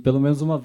pelo menos uma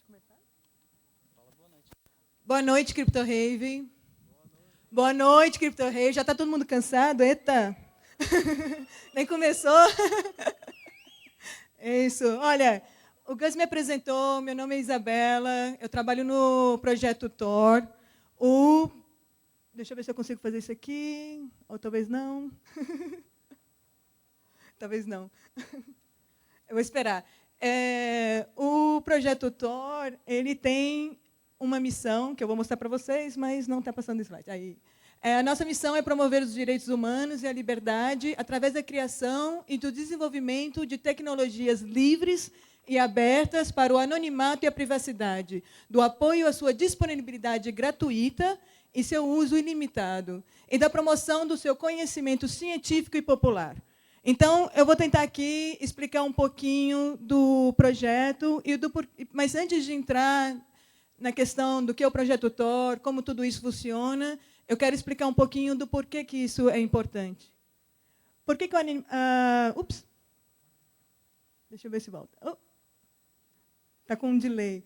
Pode começar? Fala boa noite. Boa noite, Crypto Rave. Boa noite, Crypto Rave. Já está todo mundo cansado? Eita! Nem começou? É isso. Olha, o Gus me apresentou, meu nome é Isabela, eu trabalho no projeto Tor. Deixa eu ver se eu consigo fazer isso aqui, ou talvez não. Talvez não. Eu vou esperar. O projeto Tor, ele tem uma missão, que eu vou mostrar para vocês, mas não está passando o slide. Aí. A nossa missão é promover os direitos humanos e a liberdade através da criação e do desenvolvimento de tecnologias livres e abertas para o anonimato e a privacidade, do apoio à sua disponibilidade gratuita e seu uso ilimitado, e da promoção do seu conhecimento científico e popular. Então, eu vou tentar aqui explicar um pouquinho do projeto, mas antes de entrar na questão do que é o projeto Tor, como tudo isso funciona, eu quero explicar um pouquinho do porquê que isso é importante. Por que o ups! Deixa eu ver se volta. Está com um delay.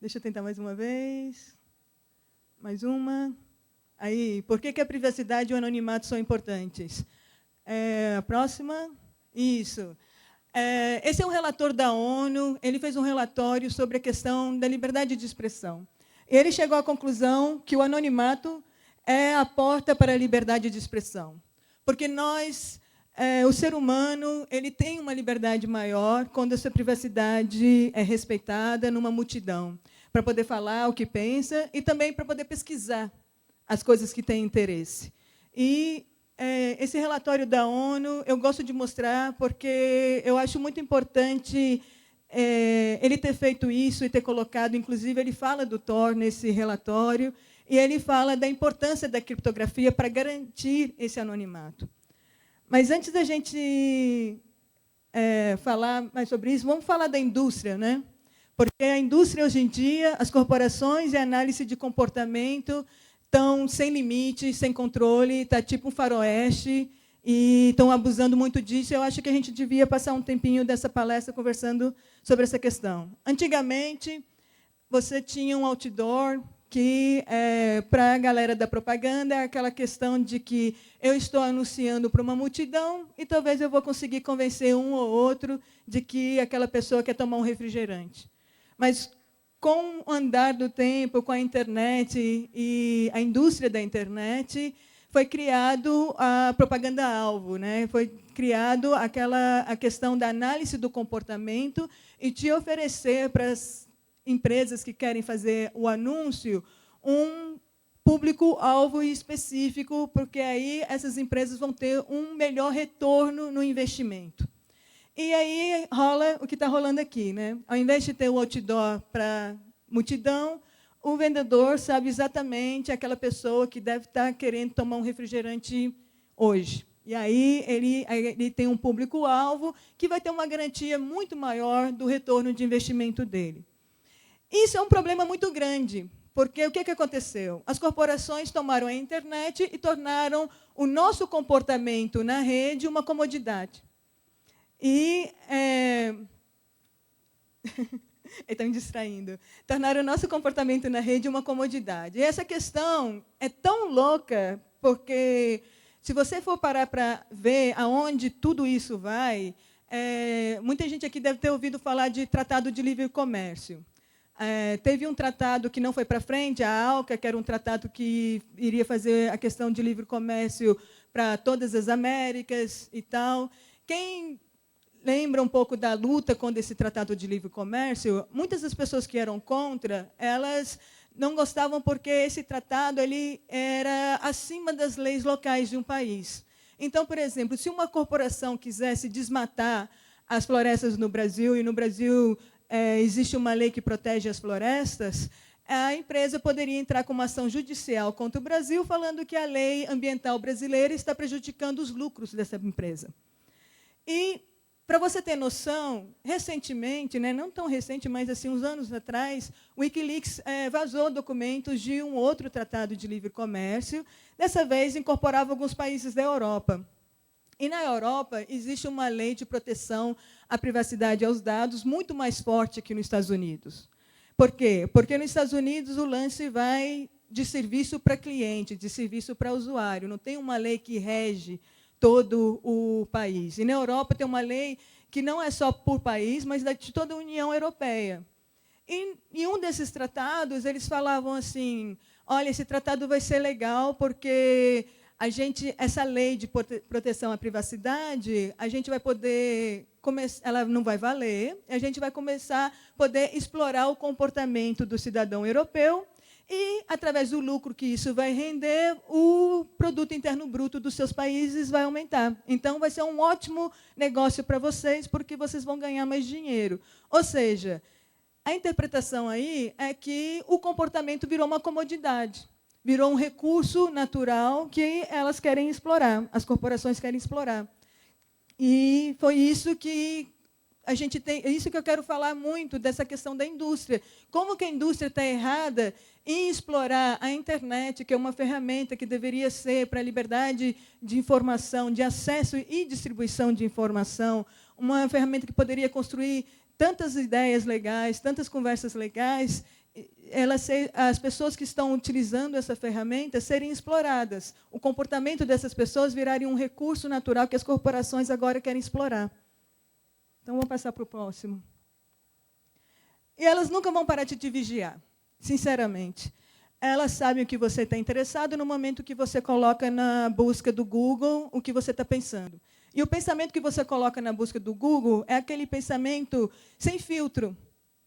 Deixa eu tentar mais uma vez. Mais uma. Aí, por que a privacidade e o anonimato são importantes? A próxima. Isso. Esse é um relator da ONU. Ele fez um relatório sobre a questão da liberdade de expressão. Ele chegou à conclusão que o anonimato é a porta para a liberdade de expressão. Porque o ser humano, ele tem uma liberdade maior quando a sua privacidade é respeitada numa multidão, para poder falar o que pensa e também para poder pesquisar as coisas que têm interesse. E esse relatório da ONU, eu gosto de mostrar porque eu acho muito importante ele ter feito isso e ter colocado, inclusive, ele fala do Tor nesse relatório, e ele fala da importância da criptografia para garantir esse anonimato. Mas antes da gente falar mais sobre isso, vamos falar da indústria, né? Porque a indústria, hoje em dia, as corporações e a análise de comportamento estão sem limite, sem controle, está tipo um faroeste, e estão abusando muito disso. Eu acho que a gente devia passar um tempinho dessa palestra conversando sobre essa questão. Antigamente, você tinha um outdoor que, para a galera da propaganda, é aquela questão de que eu estou anunciando para uma multidão e talvez eu vou conseguir convencer um ou outro de que aquela pessoa quer tomar um refrigerante. Mas, com o andar do tempo, com a internet e a indústria da internet, foi criado a propaganda-alvo, né? Foi criado a questão da análise do comportamento e de oferecer para as empresas que querem fazer o anúncio um público-alvo específico, porque aí essas empresas vão ter um melhor retorno no investimento. E aí rola o que está rolando aqui, né? Ao invés de ter o outdoor para multidão, o vendedor sabe exatamente aquela pessoa que deve estar querendo tomar um refrigerante hoje. E aí ele tem um público-alvo que vai ter uma garantia muito maior do retorno de investimento dele. Isso é um problema muito grande, porque o que aconteceu? As corporações tomaram a internet e tornaram o nosso comportamento na rede uma comodidade. E ele está me distraindo. Tornaram o nosso comportamento na rede uma comodidade. E essa questão é tão louca, porque, se você for parar para ver aonde tudo isso vai, muita gente aqui deve ter ouvido falar de Tratado de Livre Comércio. Teve um tratado que não foi para frente, a ALCA, que era um tratado que iria fazer a questão de livre comércio para todas as Américas e tal. Quem lembra um pouco da luta contra esse Tratado de Livre Comércio, muitas das pessoas que eram contra, elas não gostavam porque esse tratado ele era acima das leis locais de um país. Então, por exemplo, se uma corporação quisesse desmatar as florestas no Brasil, e no Brasil existe uma lei que protege as florestas, a empresa poderia entrar com uma ação judicial contra o Brasil, falando que a lei ambiental brasileira está prejudicando os lucros dessa empresa. E, para você ter noção, recentemente, né, não tão recente, mas assim, uns anos atrás, o Wikileaks vazou documentos de um outro tratado de livre comércio. Dessa vez, incorporava alguns países da Europa. E na Europa existe uma lei de proteção à privacidade e aos dados muito mais forte que nos Estados Unidos. Por quê? Porque nos Estados Unidos o lance vai de serviço para cliente, de serviço para usuário. Não tem uma lei que rege todo o país. E na Europa tem uma lei que não é só por país, mas de toda a União Europeia. E em um desses tratados, eles falavam assim, olha, esse tratado vai ser legal porque essa lei de proteção à privacidade, a gente vai poder, ela não vai valer, a gente vai começar a poder explorar o comportamento do cidadão europeu e, através do lucro que isso vai render, o produto interno bruto dos seus países vai aumentar. Então, vai ser um ótimo negócio para vocês, porque vocês vão ganhar mais dinheiro. Ou seja, a interpretação aí é que o comportamento virou uma comodidade, virou um recurso natural que elas querem explorar, as corporações querem explorar. E foi isso que a gente tem, é isso que eu quero falar muito dessa questão da indústria. Como que a indústria está errada em explorar a internet, que é uma ferramenta que deveria ser para a liberdade de informação, de acesso e distribuição de informação, uma ferramenta que poderia construir tantas ideias legais, tantas conversas legais, as pessoas que estão utilizando essa ferramenta serem exploradas. O comportamento dessas pessoas virarem um recurso natural que as corporações agora querem explorar. Então, vou passar para o próximo. E elas nunca vão parar de te vigiar, sinceramente. Elas sabem o que você está interessado no momento que você coloca na busca do Google o que você está pensando. E o pensamento que você coloca na busca do Google é aquele pensamento sem filtro,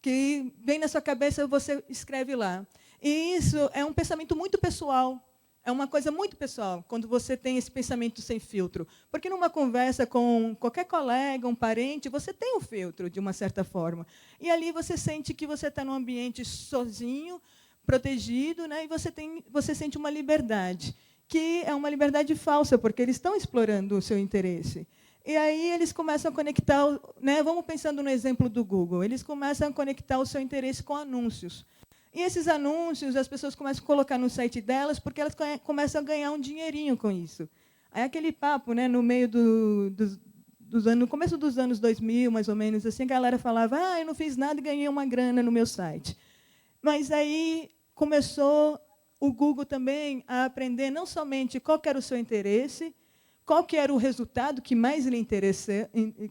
que vem na sua cabeça e você escreve lá. E isso é um pensamento muito pessoal. É uma coisa muito pessoal, quando você tem esse pensamento sem filtro. Porque numa conversa com qualquer colega, um parente, você tem um filtro, de uma certa forma. E ali você sente que você está num ambiente sozinho, protegido, né? E você sente uma liberdade, que é uma liberdade falsa, porque eles estão explorando o seu interesse. E aí eles começam a conectar, né? Vamos pensando no exemplo do Google, eles começam a conectar o seu interesse com anúncios. E esses anúncios, as pessoas começam a colocar no site delas, porque elas começam a ganhar um dinheirinho com isso. Aí aquele papo, né, no meio no começo dos anos 2000, mais ou menos, assim, a galera falava, eu não fiz nada e ganhei uma grana no meu site. Mas aí começou o Google também a aprender não somente qual era o seu interesse, qual que era o resultado que mais lhe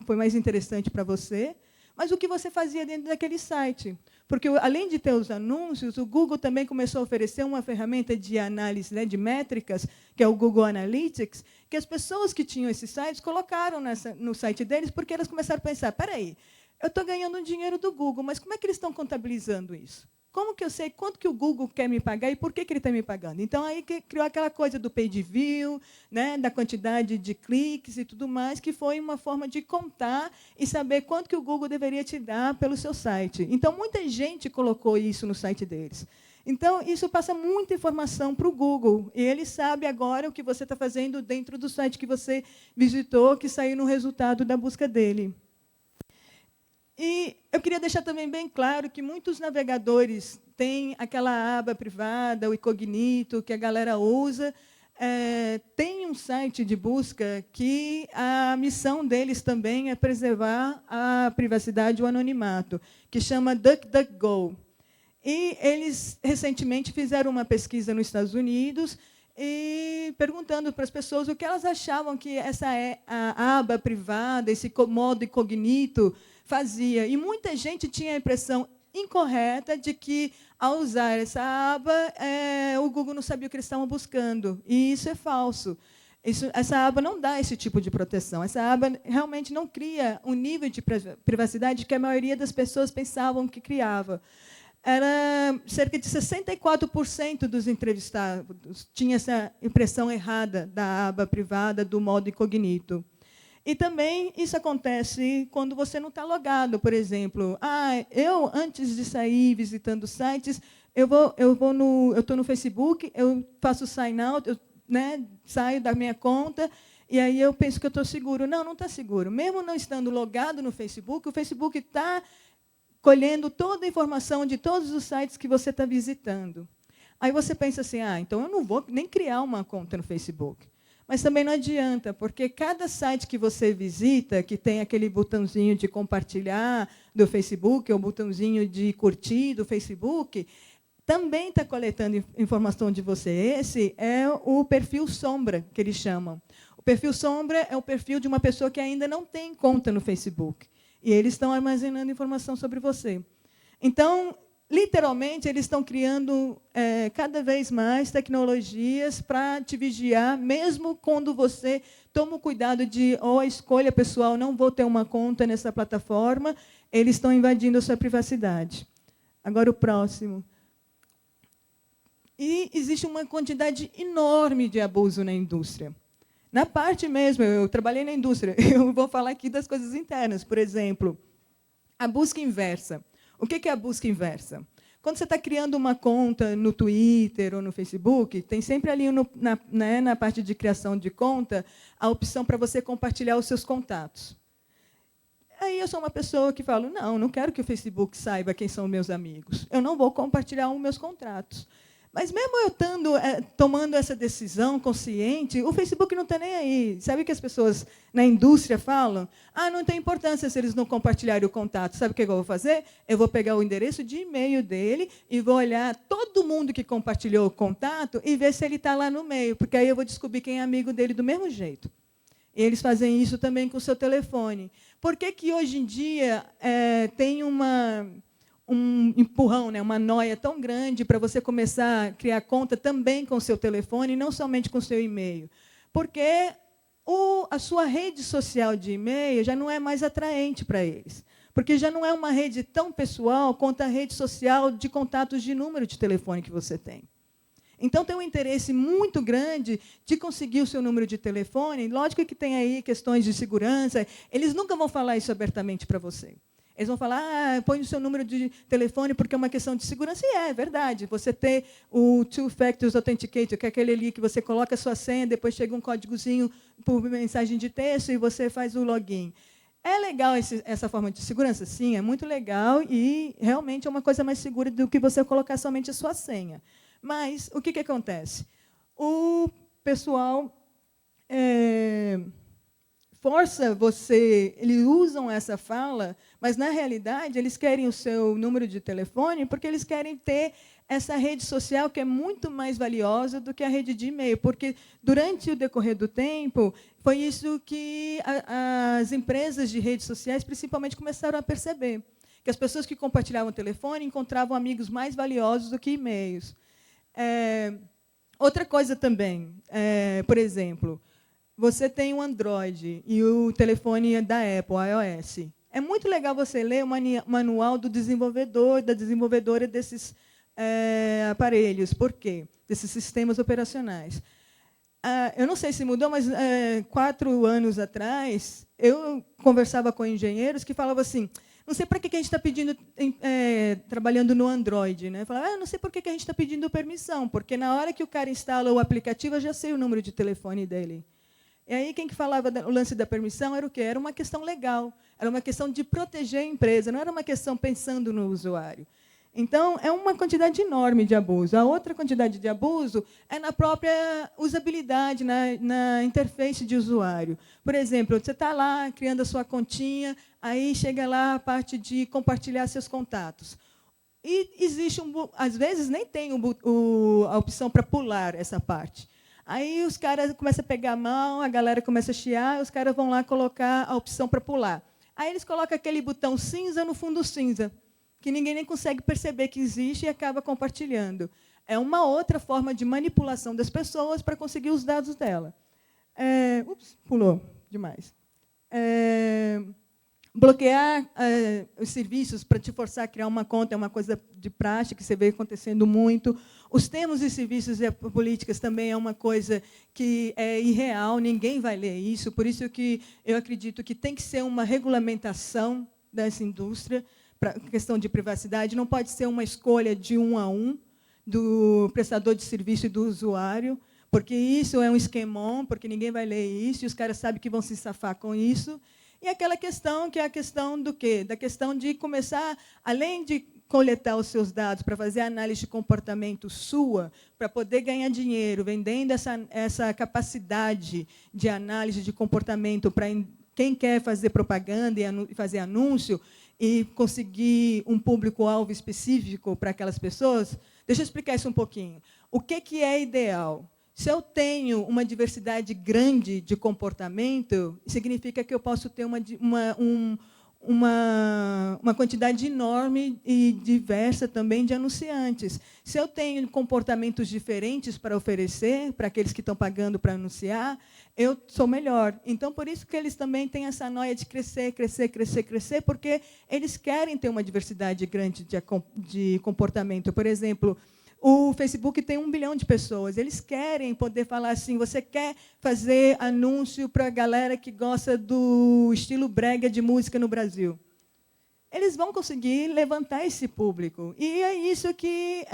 foi mais interessante para você, mas o que você fazia dentro daquele site. Porque, além de ter os anúncios, o Google também começou a oferecer uma ferramenta de análise, né, de métricas, que é o Google Analytics, que as pessoas que tinham esses sites colocaram no site deles, porque elas começaram a pensar, espera aí, eu estou ganhando dinheiro do Google, mas como é que eles estão contabilizando isso? Como que eu sei quanto que o Google quer me pagar e por que ele está me pagando? Então, aí criou aquela coisa do page view, né, da quantidade de cliques e tudo mais, que foi uma forma de contar e saber quanto que o Google deveria te dar pelo seu site. Então, muita gente colocou isso no site deles. Então, isso passa muita informação para o Google. E ele sabe agora o que você está fazendo dentro do site que você visitou, que saiu no resultado da busca dele. E eu queria deixar também bem claro que muitos navegadores têm aquela aba privada, o incognito, que a galera usa. Tem um site de busca que a missão deles também é preservar a privacidade e o anonimato, que chama DuckDuckGo. E eles, recentemente, fizeram uma pesquisa nos Estados Unidos e perguntando para as pessoas o que elas achavam que a aba privada, esse modo incognito, fazia. E muita gente tinha a impressão incorreta de que, ao usar essa aba, o Google não sabia o que eles estavam buscando. E isso é falso. Essa aba não dá esse tipo de proteção. Essa aba realmente não cria um nível de privacidade que a maioria das pessoas pensavam que criava. Cerca de 64% dos entrevistados tinha essa impressão errada da aba privada, do modo incognito. E também isso acontece quando você não está logado, por exemplo. Eu, antes de sair visitando sites, eu estou no Facebook, eu faço sign out, eu, né, saio da minha conta, e aí eu penso que eu estou seguro. Não está seguro. Mesmo não estando logado no Facebook, o Facebook está colhendo toda a informação de todos os sites que você está visitando. Aí você pensa assim, então eu não vou nem criar uma conta no Facebook. Mas também não adianta, porque cada site que você visita, que tem aquele botãozinho de compartilhar do Facebook, ou botãozinho de curtir do Facebook, também está coletando informação de você. Esse é o perfil sombra, que eles chamam. O perfil sombra é o perfil de uma pessoa que ainda não tem conta no Facebook. E eles estão armazenando informação sobre você. Então, literalmente, eles estão criando cada vez mais tecnologias para te vigiar, mesmo quando você toma o cuidado de, ou a escolha pessoal, não vou ter uma conta nessa plataforma, eles estão invadindo a sua privacidade. Agora, o próximo. E existe uma quantidade enorme de abuso na indústria. Na parte mesmo, eu trabalhei na indústria, eu vou falar aqui das coisas internas. Por exemplo, a busca inversa. O que é a busca inversa? Quando você está criando uma conta no Twitter ou no Facebook, tem sempre ali na parte de criação de conta a opção para você compartilhar os seus contatos. Aí eu sou uma pessoa que falo, não quero que o Facebook saiba quem são meus amigos. Eu não vou compartilhar os meus contratos. Mas mesmo eu tomando essa decisão consciente, o Facebook não está nem aí. Sabe o que as pessoas na indústria falam? Não tem importância se eles não compartilharem o contato. Sabe o que eu vou fazer? Eu vou pegar o endereço de e-mail dele e vou olhar todo mundo que compartilhou o contato e ver se ele está lá no meio, porque aí eu vou descobrir quem é amigo dele do mesmo jeito. E eles fazem isso também com o seu telefone. Por que hoje em dia tem um empurrão, uma noia tão grande para você começar a criar conta também com o seu telefone, e não somente com o seu e-mail? Porque a sua rede social de e-mail já não é mais atraente para eles. Porque já não é uma rede tão pessoal quanto a rede social de contatos de número de telefone que você tem. Então, tem um interesse muito grande de conseguir o seu número de telefone. Lógico que tem aí questões de segurança. Eles nunca vão falar isso abertamente para você. Eles vão falar, põe o seu número de telefone porque é uma questão de segurança. E é verdade. Você ter o Two-Factor Authenticator, que é aquele ali que você coloca a sua senha, depois chega um códigozinho por mensagem de texto e você faz o login. É legal essa forma de segurança? Sim, é muito legal e realmente é uma coisa mais segura do que você colocar somente a sua senha. Mas o que acontece? O pessoal força você, eles usam essa fala, mas, na realidade, eles querem o seu número de telefone porque eles querem ter essa rede social que é muito mais valiosa do que a rede de e-mail, porque, durante o decorrer do tempo, foi isso que as empresas de redes sociais, principalmente, começaram a perceber, que as pessoas que compartilhavam o telefone encontravam amigos mais valiosos do que e-mails. Outra coisa também, por exemplo, você tem um Android e o telefone é da Apple, iOS. É muito legal você ler o manual do desenvolvedor, da desenvolvedora desses aparelhos. Por quê? Desses sistemas operacionais. Eu não sei se mudou, mas 4 anos atrás, eu conversava com engenheiros que falavam assim, não sei para que a gente está pedindo, trabalhando no Android. Né? Eu falava, não sei por que a gente está pedindo permissão, porque na hora que o cara instala o aplicativo, eu já sei o número de telefone dele. E aí, quem que falava o lance da permissão era o quê? Era uma questão legal, era uma questão de proteger a empresa, não era uma questão pensando no usuário. Então, é uma quantidade enorme de abuso. A outra quantidade de abuso é na própria usabilidade, na interface de usuário. Por exemplo, você está lá criando a sua continha, aí chega lá a parte de compartilhar seus contatos. E existe, às vezes, nem tem a opção para pular essa parte. Aí os caras começam a pegar a mão, a galera começa a chiar, os caras vão lá colocar a opção para pular. Aí eles colocam aquele botão cinza no fundo cinza, que ninguém nem consegue perceber que existe e acaba compartilhando. É uma outra forma de manipulação das pessoas para conseguir os dados dela. Pulou demais. Bloquear os serviços para te forçar a criar uma conta é uma coisa de praxe que você vê acontecendo muito. Os termos e serviços e políticas também é uma coisa que é irreal, ninguém vai ler isso. Por isso que eu acredito que tem que ser uma regulamentação dessa indústria, para questão de privacidade, não pode ser uma escolha de 1 a 1 do prestador de serviço e do usuário, porque isso é um esquemão, porque ninguém vai ler isso, e os caras sabem que vão se safar com isso. E aquela questão, que é a questão do quê? Da questão de começar, além de coletar os seus dados para fazer análise de comportamento sua, para poder ganhar dinheiro, vendendo essa capacidade de análise de comportamento para quem quer fazer propaganda e fazer anúncio e conseguir um público-alvo específico para aquelas pessoas, deixa eu explicar isso um pouquinho. O que é ideal? Se eu tenho uma diversidade grande de comportamento, significa que eu posso ter uma quantidade enorme e diversa também de anunciantes. Se eu tenho comportamentos diferentes para oferecer para aqueles que estão pagando para anunciar, eu sou melhor. Então, por isso que eles também têm essa noia de crescer, crescer, crescer, crescer, porque eles querem ter uma diversidade grande de comportamento. Por exemplo, o Facebook tem 1 bilhão de pessoas. Eles querem poder falar assim, você quer fazer anúncio para a galera que gosta do estilo brega de música no Brasil. Eles vão conseguir levantar esse público. E é isso que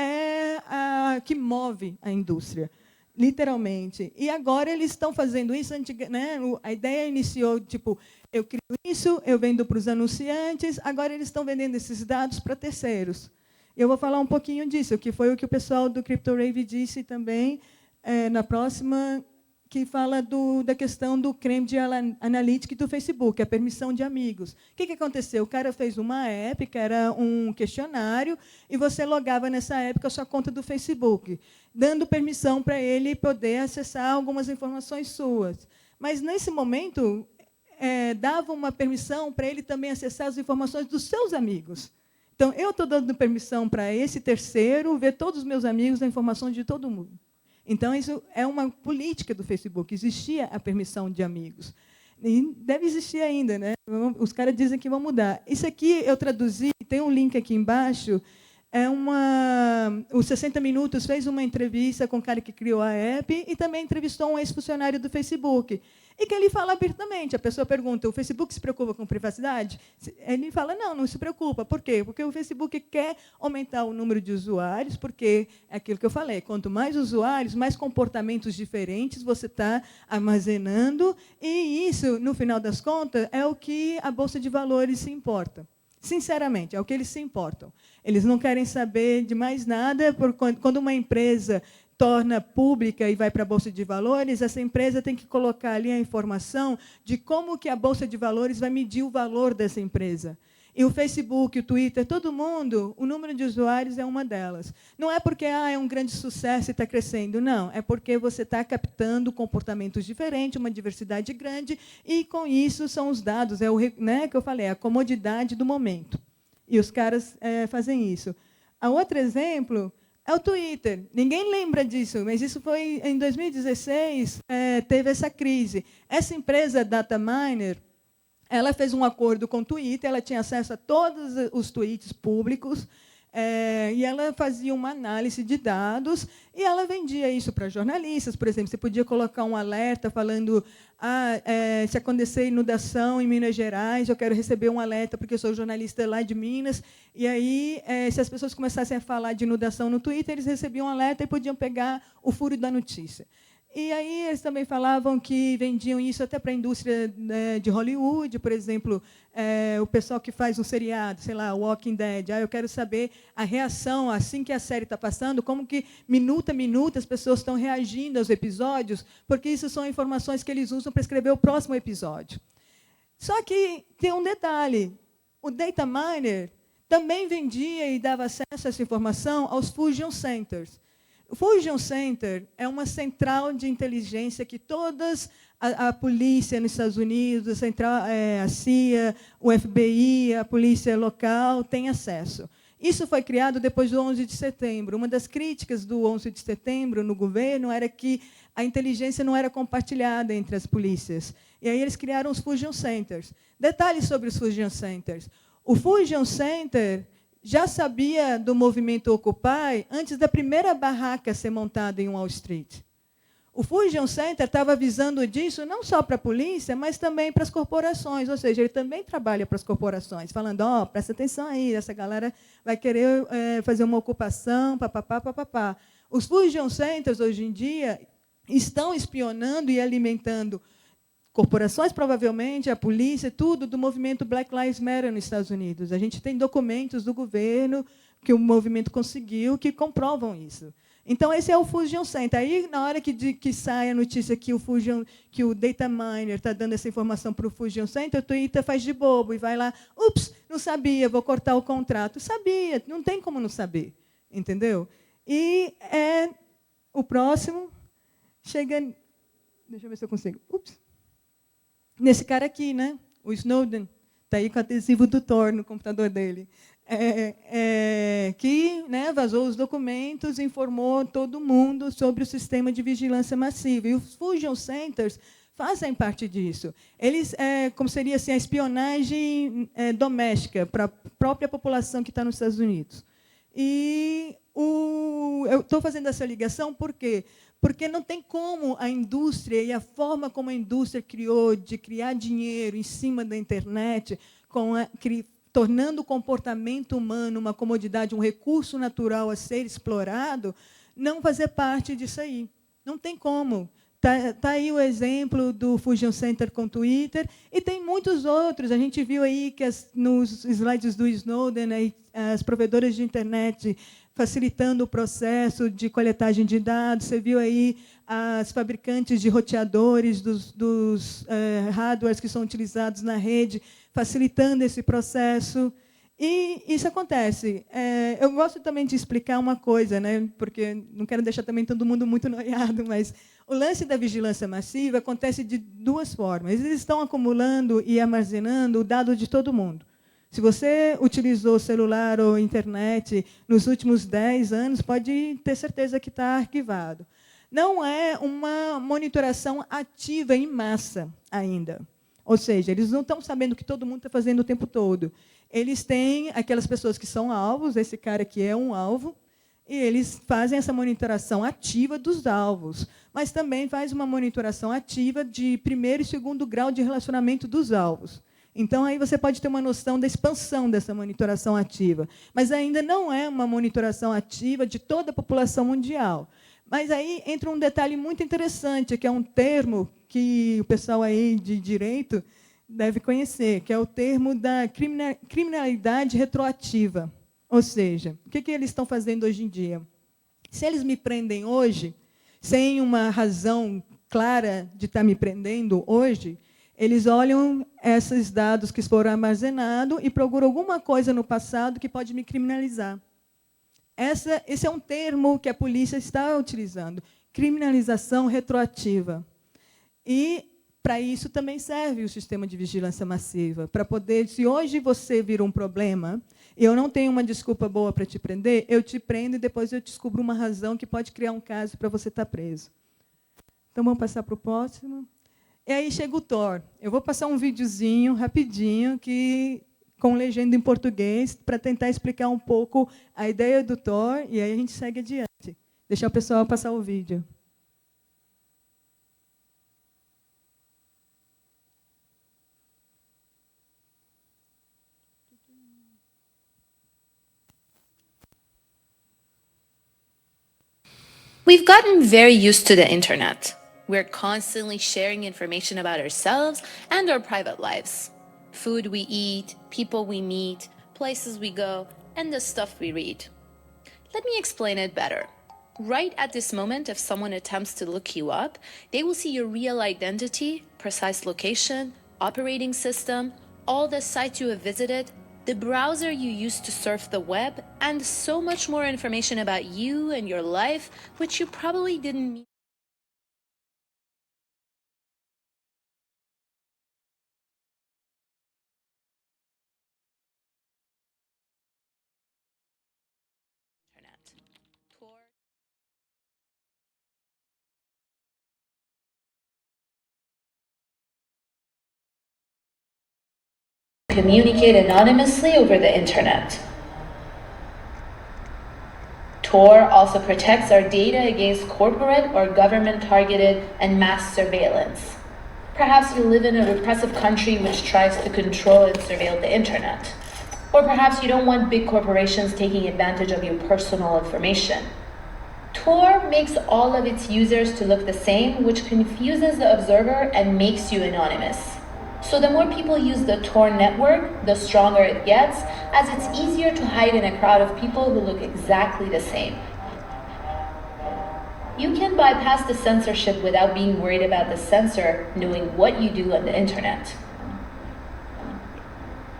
move a indústria, literalmente. E agora eles estão fazendo isso. Né? A ideia iniciou, tipo, eu crio isso, eu vendo para os anunciantes, agora eles estão vendendo esses dados para terceiros. Eu vou falar um pouquinho disso, que foi o que o pessoal do CryptoRave disse também na próxima, que fala da questão do Cambridge Analytica do Facebook, a permissão de amigos. O que aconteceu? O cara fez uma app, que era um questionário, e você logava nessa app com a sua conta do Facebook, dando permissão para ele poder acessar algumas informações suas. Mas, nesse momento, dava uma permissão para ele também acessar as informações dos seus amigos. Então, eu estou dando permissão para esse terceiro ver todos os meus amigos, a informação de todo mundo. Então, isso é uma política do Facebook. Existia a permissão de amigos. E deve existir ainda, né? Os caras dizem que vão mudar. Isso aqui eu traduzi, tem um link aqui embaixo. O 60 Minutos fez uma entrevista com o cara que criou a app e também entrevistou um ex-funcionário do Facebook. E que ele fala abertamente. A pessoa pergunta, o Facebook se preocupa com privacidade? Ele fala, não se preocupa. Por quê? Porque o Facebook quer aumentar o número de usuários, porque é aquilo que eu falei, quanto mais usuários, mais comportamentos diferentes você está armazenando, e isso, no final das contas, é o que a Bolsa de Valores se importa. Sinceramente, é o que eles se importam. Eles não querem saber de mais nada, quando uma empresa torna pública e vai para a Bolsa de Valores, essa empresa tem que colocar ali a informação de como que a Bolsa de Valores vai medir o valor dessa empresa. E o Facebook, o Twitter, todo mundo, o número de usuários é uma delas. Não é porque é um grande sucesso e está crescendo, não. É porque você está captando comportamentos diferentes, uma diversidade grande, e, com isso, são os dados, que eu falei, a comodidade do momento. E os caras fazem isso. A outro exemplo é o Twitter. Ninguém lembra disso, mas isso foi em 2016, teve essa crise. Essa empresa, Dataminer, ela fez um acordo com o Twitter, ela tinha acesso a todos os tweets públicos, e ela fazia uma análise de dados, e ela vendia isso para jornalistas. Por exemplo, você podia colocar um alerta falando, se acontecer inundação em Minas Gerais, eu quero receber um alerta, porque eu sou jornalista lá de Minas. E aí, se as pessoas começassem a falar de inundação no Twitter, eles recebiam um alerta e podiam pegar o furo da notícia. E aí eles também falavam que vendiam isso até para a indústria de Hollywood, por exemplo, o pessoal que faz um seriado, sei lá, Walking Dead. Eu quero saber a reação, assim que a série está passando, como que, minuto a minuto, as pessoas estão reagindo aos episódios, porque isso são informações que eles usam para escrever o próximo episódio. Só que tem um detalhe. O Dataminer também vendia e dava acesso a essa informação aos Fusion Centers. O Fusion Center é uma central de inteligência que a polícia nos Estados Unidos, a CIA, o FBI, a polícia local têm acesso. Isso foi criado depois do 11 de setembro. Uma das críticas do 11 de setembro no governo era que a inteligência não era compartilhada entre as polícias. E aí eles criaram os Fusion Centers. Detalhes sobre os Fusion Centers. O Fusion Center já sabia do movimento Occupy antes da primeira barraca ser montada em Wall Street. O Fusion Center estava avisando disso não só para a polícia, mas também para as corporações. Ou seja, ele também trabalha para as corporações, falando, presta atenção aí, essa galera vai querer fazer uma ocupação, papapá, papapá. Os Fusion Centers, hoje em dia, estão espionando e alimentando corporações, provavelmente, a polícia, tudo do movimento Black Lives Matter nos Estados Unidos. A gente tem documentos do governo que o movimento conseguiu, que comprovam isso. Então, esse é o Fusion Center. Aí, na hora que sai a notícia que o data miner está dando essa informação para o Fusion Center, o Twitter faz de bobo e vai lá, ups, não sabia, vou cortar o contrato. Sabia, não tem como não saber. Entendeu? E o próximo chega... Deixa eu ver se eu consigo. Ups. Nesse cara aqui, né? O Snowden. Está aí com o adesivo do Tor no computador dele. Que, né, vazou os documentos, informou todo mundo sobre o sistema de vigilância massiva. E os Fusion Centers fazem parte disso. Eles, como seria assim, a espionagem doméstica para a própria população que está nos Estados Unidos. E eu estou fazendo essa ligação por quê? Porque não tem como a indústria e a forma como a indústria criou de criar dinheiro em cima da internet, tornando o comportamento humano uma comodidade, um recurso natural a ser explorado, não fazer parte disso aí. Não tem como. Tá aí o exemplo do Fusion Center com o Twitter, e tem muitos outros. A gente viu aí que nos slides do Snowden, as provedoras de internet facilitando o processo de coletagem de dados. Você viu aí as fabricantes de roteadores dos hardwares que são utilizados na rede, facilitando esse processo. E isso acontece. Eu gosto também de explicar uma coisa, né, porque não quero deixar também todo mundo muito noiado, mas o lance da vigilância massiva acontece de duas formas. Eles estão acumulando e armazenando o dado de todo mundo. Se você utilizou celular ou internet nos últimos 10 anos, pode ter certeza que está arquivado. Não é uma monitoração ativa em massa ainda. Ou seja, eles não estão sabendo o que todo mundo está fazendo o tempo todo. Eles têm aquelas pessoas que são alvos, esse cara aqui é um alvo, e eles fazem essa monitoração ativa dos alvos, mas também faz uma monitoração ativa de primeiro e segundo grau de relacionamento dos alvos. Então, aí você pode ter uma noção da expansão dessa monitoração ativa. Mas ainda não é uma monitoração ativa de toda a população mundial. Mas aí entra um detalhe muito interessante, que é um termo que o pessoal aí de direito deve conhecer, que é o termo da criminalidade retroativa. Ou seja, o que eles estão fazendo hoje em dia? Se eles me prendem hoje, sem uma razão clara de estar me prendendo hoje, eles olham esses dados que foram armazenados e procuram alguma coisa no passado que pode me criminalizar. Esse é um termo que a polícia está utilizando, criminalização retroativa. E, para isso, também serve o sistema de vigilância massiva, para poder, se hoje você vira um problema, e eu não tenho uma desculpa boa para te prender, eu te prendo e depois eu descubro uma razão que pode criar um caso para você estar preso. Então, vamos passar para o próximo. E aí chega o Tor. Eu vou passar um videozinho rapidinho com legenda em português para tentar explicar um pouco a ideia do Tor, e aí a gente segue adiante. Deixar o pessoal passar o vídeo. We've gotten very used to the internet. We're constantly sharing information about ourselves and our private lives. Food we eat, people we meet, places we go, and the stuff we read. Let me explain it better. Right at this moment, if someone attempts to look you up, they will see your real identity, precise location, operating system, all the sites you have visited, the browser you used to surf the web, and so much more information about you and your life, which you probably didn't mean. Communicate anonymously over the internet. Tor also protects our data against corporate or government-targeted and mass surveillance. Perhaps you live in a repressive country which tries to control and surveil the internet. Or perhaps you don't want big corporations taking advantage of your personal information. Tor makes all of its users to look the same, which confuses the observer and makes you anonymous. So the more people use the Tor network, the stronger it gets, as it's easier to hide in a crowd of people who look exactly the same. You can bypass the censorship without being worried about the censor knowing what you do on the internet.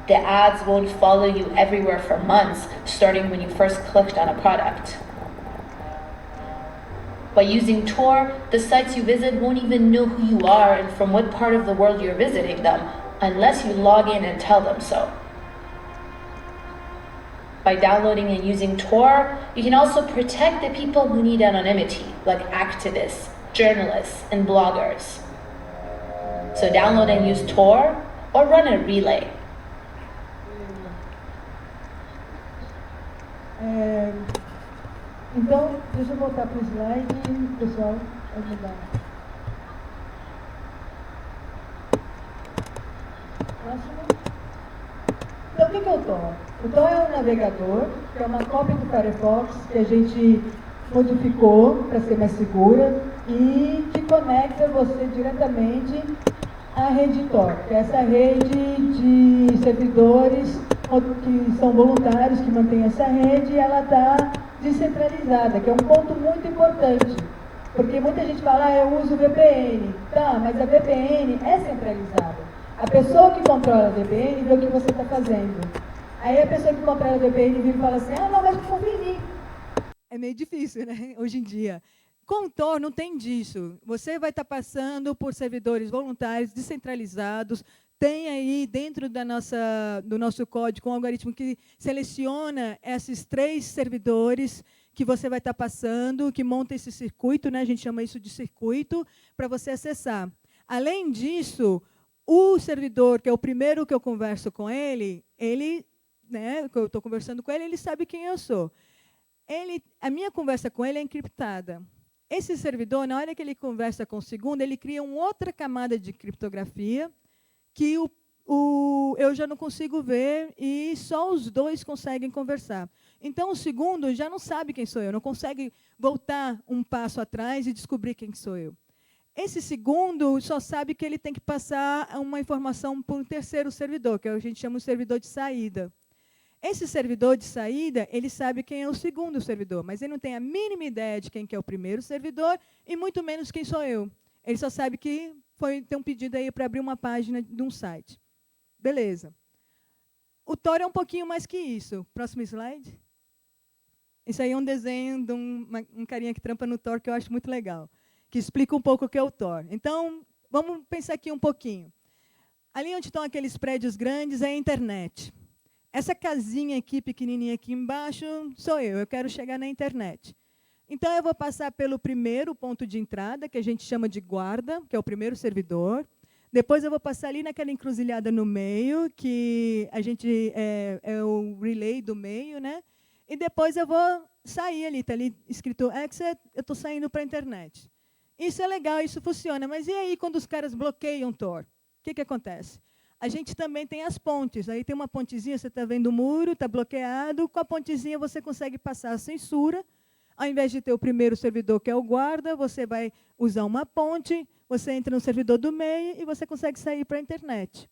The ads won't follow you everywhere for months, starting when you first clicked on a product. By using Tor, the sites you visit won't even know who you are and from what part of the world you're visiting them, unless you log in and tell them so. By downloading and using Tor, you can also protect the people who need anonymity, like activists, journalists, and bloggers. So download and use Tor, or run a relay. Então, deixa eu voltar para o slide, pessoal, ajudar. Próximo. Então, o que é o Tor? O Tor é um navegador, que é uma cópia do Firefox, que a gente modificou para ser mais segura e que conecta você diretamente à rede Tor, que é essa rede de servidores que são voluntários, que mantêm essa rede, e ela está descentralizada, que é um ponto muito importante. Porque muita gente fala, eu uso VPN. Tá, mas a VPN é centralizada. A pessoa que controla a VPN vê o que você está fazendo. Aí a pessoa que controla a VPN vira e fala assim, não, mas confia em mim. É meio difícil, né, hoje em dia. Com o Tor não tem disso. Você vai estar passando por servidores voluntários, descentralizados. Tem aí dentro do nosso código um algoritmo que seleciona esses 3 servidores que você vai estar passando, que monta esse circuito, né? A gente chama isso de circuito, para você acessar. Além disso, o servidor, que é o primeiro que eu converso com ele, né, que eu estou conversando com ele, ele sabe quem eu sou. A minha conversa com ele é encriptada. Esse servidor, na hora que ele conversa com o segundo, ele cria uma outra camada de criptografia que eu já não consigo ver e só os 2 conseguem conversar. Então, o segundo já não sabe quem sou eu, não consegue voltar um passo atrás e descobrir quem sou eu. Esse segundo só sabe que ele tem que passar uma informação para um terceiro servidor, que a gente chama de servidor de saída. Esse servidor de saída, ele sabe quem é o segundo servidor, mas ele não tem a mínima ideia de quem que é o primeiro servidor e muito menos quem sou eu. Ele só sabe que tem um pedido aí para abrir uma página de um site. Beleza. O Tor é um pouquinho mais que isso. Próximo slide. Isso aí é um desenho de um carinha que trampa no Tor que eu acho muito legal, que explica um pouco o que é o Tor. Então, vamos pensar aqui um pouquinho. Ali onde estão aqueles prédios grandes é a internet. Essa casinha aqui, pequenininha aqui embaixo, sou eu quero chegar na internet. Então, eu vou passar pelo primeiro ponto de entrada, que a gente chama de guarda, que é o primeiro servidor. Depois, eu vou passar ali naquela encruzilhada no meio, que a gente é o relay do meio, né? E depois eu vou sair ali, está ali escrito exit, eu estou saindo para a internet. Isso é legal, isso funciona. Mas e aí quando os caras bloqueiam o Tor? O que acontece? A gente também tem as pontes. Aí tem uma pontezinha, você está vendo o muro, está bloqueado. Com a pontezinha você consegue passar a censura. Ao invés de ter o primeiro servidor, que é o guarda, você vai usar uma ponte, você entra no servidor do meio e você consegue sair para a internet.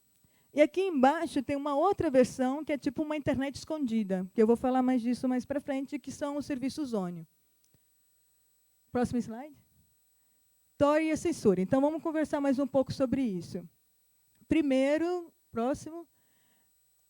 E aqui embaixo tem uma outra versão, que é tipo uma internet escondida, que eu vou falar mais disso mais para frente, que são os serviços ONIO. Próximo slide. Tor e a censura. Então, vamos conversar mais um pouco sobre isso. Primeiro, próximo,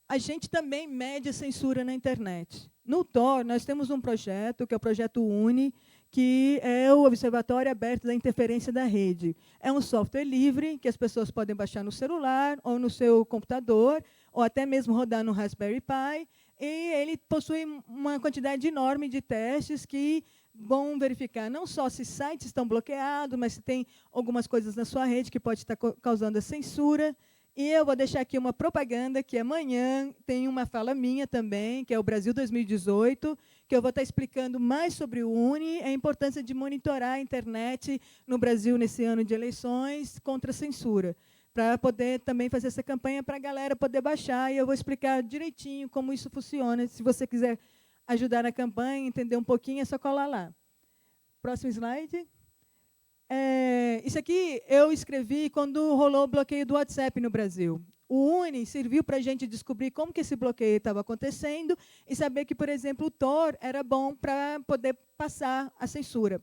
a gente também mede a censura na internet. No Tor, nós temos um projeto, que é o projeto UNI, que é o Observatório Aberto da Interferência da Rede. É um software livre, que as pessoas podem baixar no celular, ou no seu computador, ou até mesmo rodar no Raspberry Pi, e ele possui uma quantidade enorme de testes que vão verificar não só se sites estão bloqueados, mas se tem algumas coisas na sua rede que pode estar causando a censura. E eu vou deixar aqui uma propaganda, que amanhã tem uma fala minha também, que é o Brasil 2018, que eu vou estar explicando mais sobre o UNI, a importância de monitorar a internet no Brasil nesse ano de eleições contra a censura, para poder também fazer essa campanha para a galera poder baixar, e eu vou explicar direitinho como isso funciona. Se você quiser ajudar na campanha, entender um pouquinho, é só colar lá. Próximo slide. Isso aqui eu escrevi quando rolou o bloqueio do WhatsApp no Brasil. O Uni serviu para a gente descobrir como que esse bloqueio estava acontecendo e saber que, por exemplo, o Tor era bom para poder passar a censura.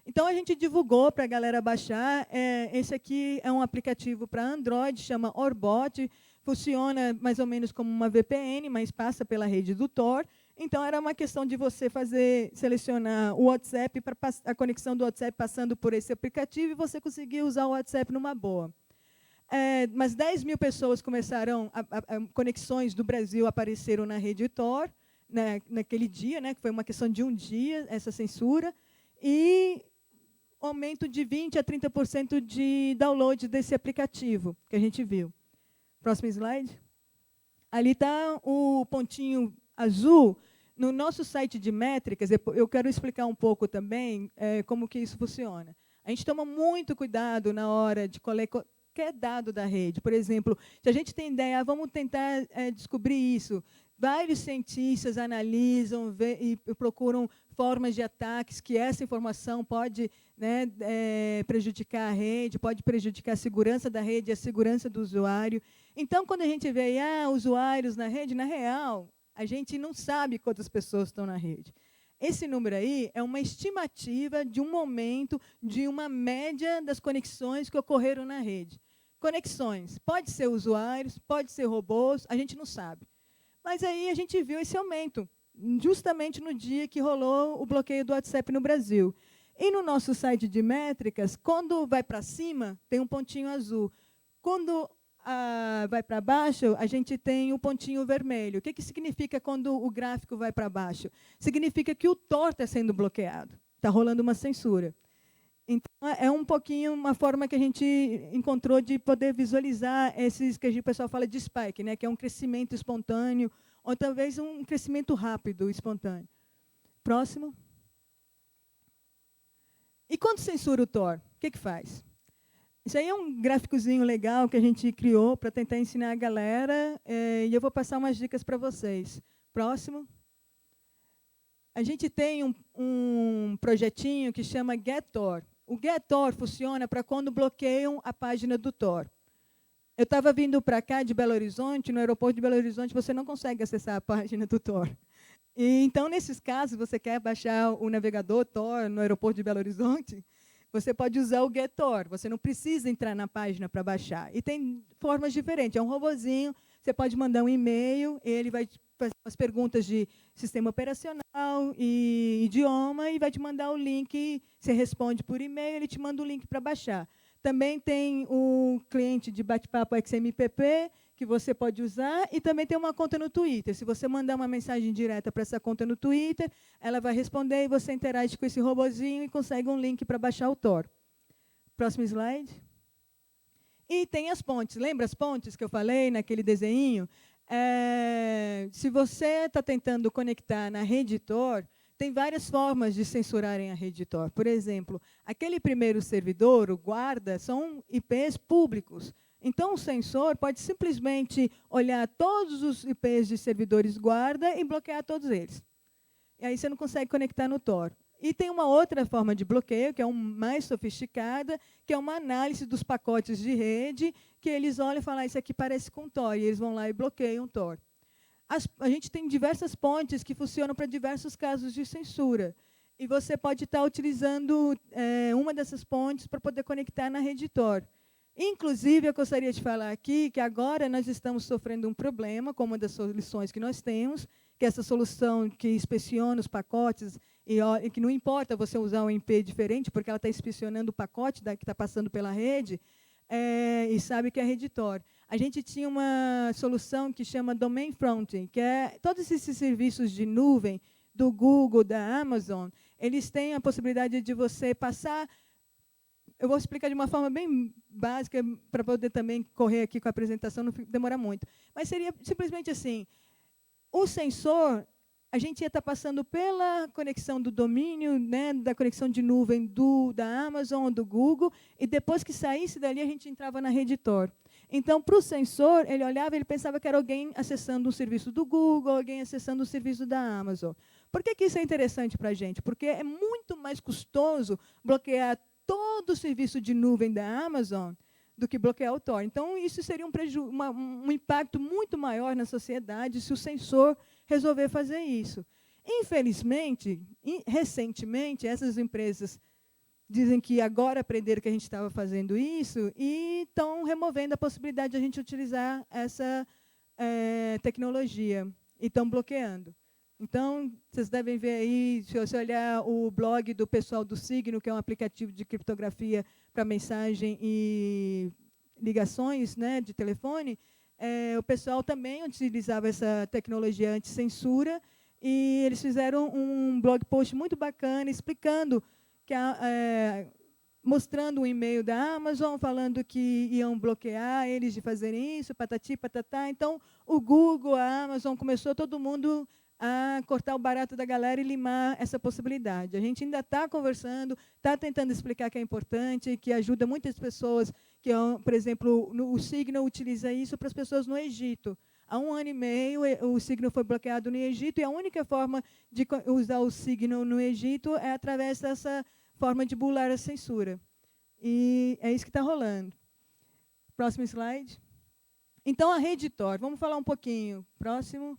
Então, a gente divulgou para a galera baixar. Esse aqui é um aplicativo para Android, chama Orbot. Funciona mais ou menos como uma VPN, mas passa pela rede do Tor. Então, era uma questão de você selecionar o WhatsApp, para a conexão do WhatsApp passando por esse aplicativo, e você conseguir usar o WhatsApp numa boa. Mas 10 mil pessoas começaram, conexões do Brasil apareceram na rede Tor, naquele dia, que foi uma questão de um dia, essa censura, e aumento de 20% a 30% de download desse aplicativo, que a gente viu. Próximo slide. Ali está o pontinho azul. No nosso site de métricas, eu quero explicar um pouco também como que isso funciona. A gente toma muito cuidado na hora de qualquer dado da rede. Por exemplo, se a gente tem ideia, vamos tentar descobrir isso. Vários cientistas analisam e procuram formas de ataques que essa informação pode prejudicar a rede, pode prejudicar a segurança da rede e a segurança do usuário. Então, quando a gente vê usuários na rede, na real, a gente não sabe quantas pessoas estão na rede. Esse número aí é uma estimativa de um momento, de uma média das conexões que ocorreram na rede. Conexões, pode ser usuários, pode ser robôs, a gente não sabe. Mas aí a gente viu esse aumento, justamente no dia que rolou o bloqueio do WhatsApp no Brasil. E no nosso site de métricas, quando vai para cima, tem um pontinho azul. Quando vai para baixo, a gente tem o pontinho vermelho. O que significa quando o gráfico vai para baixo? Significa que o Tor está sendo bloqueado, está rolando uma censura. Então, é um pouquinho uma forma que a gente encontrou de poder visualizar esses que o pessoal fala de spike, que é um crescimento espontâneo, ou talvez um crescimento rápido, espontâneo. Próximo. E quando censura o Tor, o que faz? Isso aí é um gráficozinho legal que a gente criou para tentar ensinar a galera, e eu vou passar umas dicas para vocês. Próximo. A gente tem um projetinho que chama GetTor. O GetTor funciona para quando bloqueiam a página do Tor. Eu estava vindo para cá de Belo Horizonte, no aeroporto de Belo Horizonte, você não consegue acessar a página do Tor. E, então, nesses casos, você quer baixar o navegador Tor no aeroporto de Belo Horizonte, você pode usar o GetTor. Você não precisa entrar na página para baixar. E tem formas diferentes. É um robozinho, você pode mandar um e-mail, ele vai fazer as perguntas de sistema operacional e idioma e vai te mandar o link. Você responde por e-mail, ele te manda o link para baixar. Também tem o cliente de bate-papo XMPP, que você pode usar, e também tem uma conta no Twitter. Se você mandar uma mensagem direta para essa conta no Twitter, ela vai responder e você interage com esse robozinho e consegue um link para baixar o Tor. Próximo slide. E tem as pontes. Lembra as pontes que eu falei naquele desenho? Se você está tentando conectar na rede Tor, tem várias formas de censurarem a rede Tor. Por exemplo, aquele primeiro servidor, o guarda, são IPs públicos. Então, o sensor pode simplesmente olhar todos os IPs de servidores guarda e bloquear todos eles. E aí você não consegue conectar no Tor. E tem uma outra forma de bloqueio, que é mais sofisticada, que é uma análise dos pacotes de rede, que eles olham e falam, isso aqui parece com Tor, e eles vão lá e bloqueiam o Tor. A gente tem diversas pontes que funcionam para diversos casos de censura. E você pode estar utilizando uma dessas pontes para poder conectar na rede Tor. Inclusive, eu gostaria de falar aqui que agora nós estamos sofrendo um problema com uma das soluções que nós temos, que é essa solução que inspeciona os pacotes, e que não importa você usar um IP diferente, porque ela está inspecionando o pacote que está passando pela rede, e sabe que é a rede Tor. A gente tinha uma solução que chama Domain Fronting, que é todos esses serviços de nuvem do Google, da Amazon, eles têm a possibilidade de você passar. Eu vou explicar de uma forma bem básica, para poder também correr aqui com a apresentação, não demorar muito. Mas seria simplesmente assim, o sensor, a gente ia estar passando pela conexão do domínio, da conexão de nuvem da Amazon, do Google, e depois que saísse dali, a gente entrava na rede Tor. Então, para o sensor, ele olhava e ele pensava que era alguém acessando um serviço do Google, alguém acessando um serviço da Amazon. Por que isso é interessante para a gente? Porque é muito mais custoso bloquear todo o serviço de nuvem da Amazon do que bloquear o Tor. Então, isso seria um impacto muito maior na sociedade se o censor resolver fazer isso. Infelizmente, recentemente, essas empresas dizem que agora aprenderam que a gente estava fazendo isso e estão removendo a possibilidade de a gente utilizar essa tecnologia e estão bloqueando. Então, vocês devem ver aí, se você olhar o blog do pessoal do Signo, que é um aplicativo de criptografia para mensagem e ligações, né, de telefone, o pessoal também utilizava essa tecnologia anti-censura e eles fizeram um blog post muito bacana explicando, mostrando um e-mail da Amazon, falando que iam bloquear eles de fazerem isso, patati, patatá. Então, o Google, a Amazon, começou todo mundo a cortar o barato da galera e limar essa possibilidade. A gente ainda está conversando, está tentando explicar que é importante, que ajuda muitas pessoas, que, por exemplo, o Signal utiliza isso para as pessoas no Egito. Há 1 ano e meio, o Signal foi bloqueado no Egito, e a única forma de usar o Signal no Egito é através dessa forma de burlar a censura. E é isso que está rolando. Próximo slide. Então, a rede Tor. Vamos falar um pouquinho. Próximo.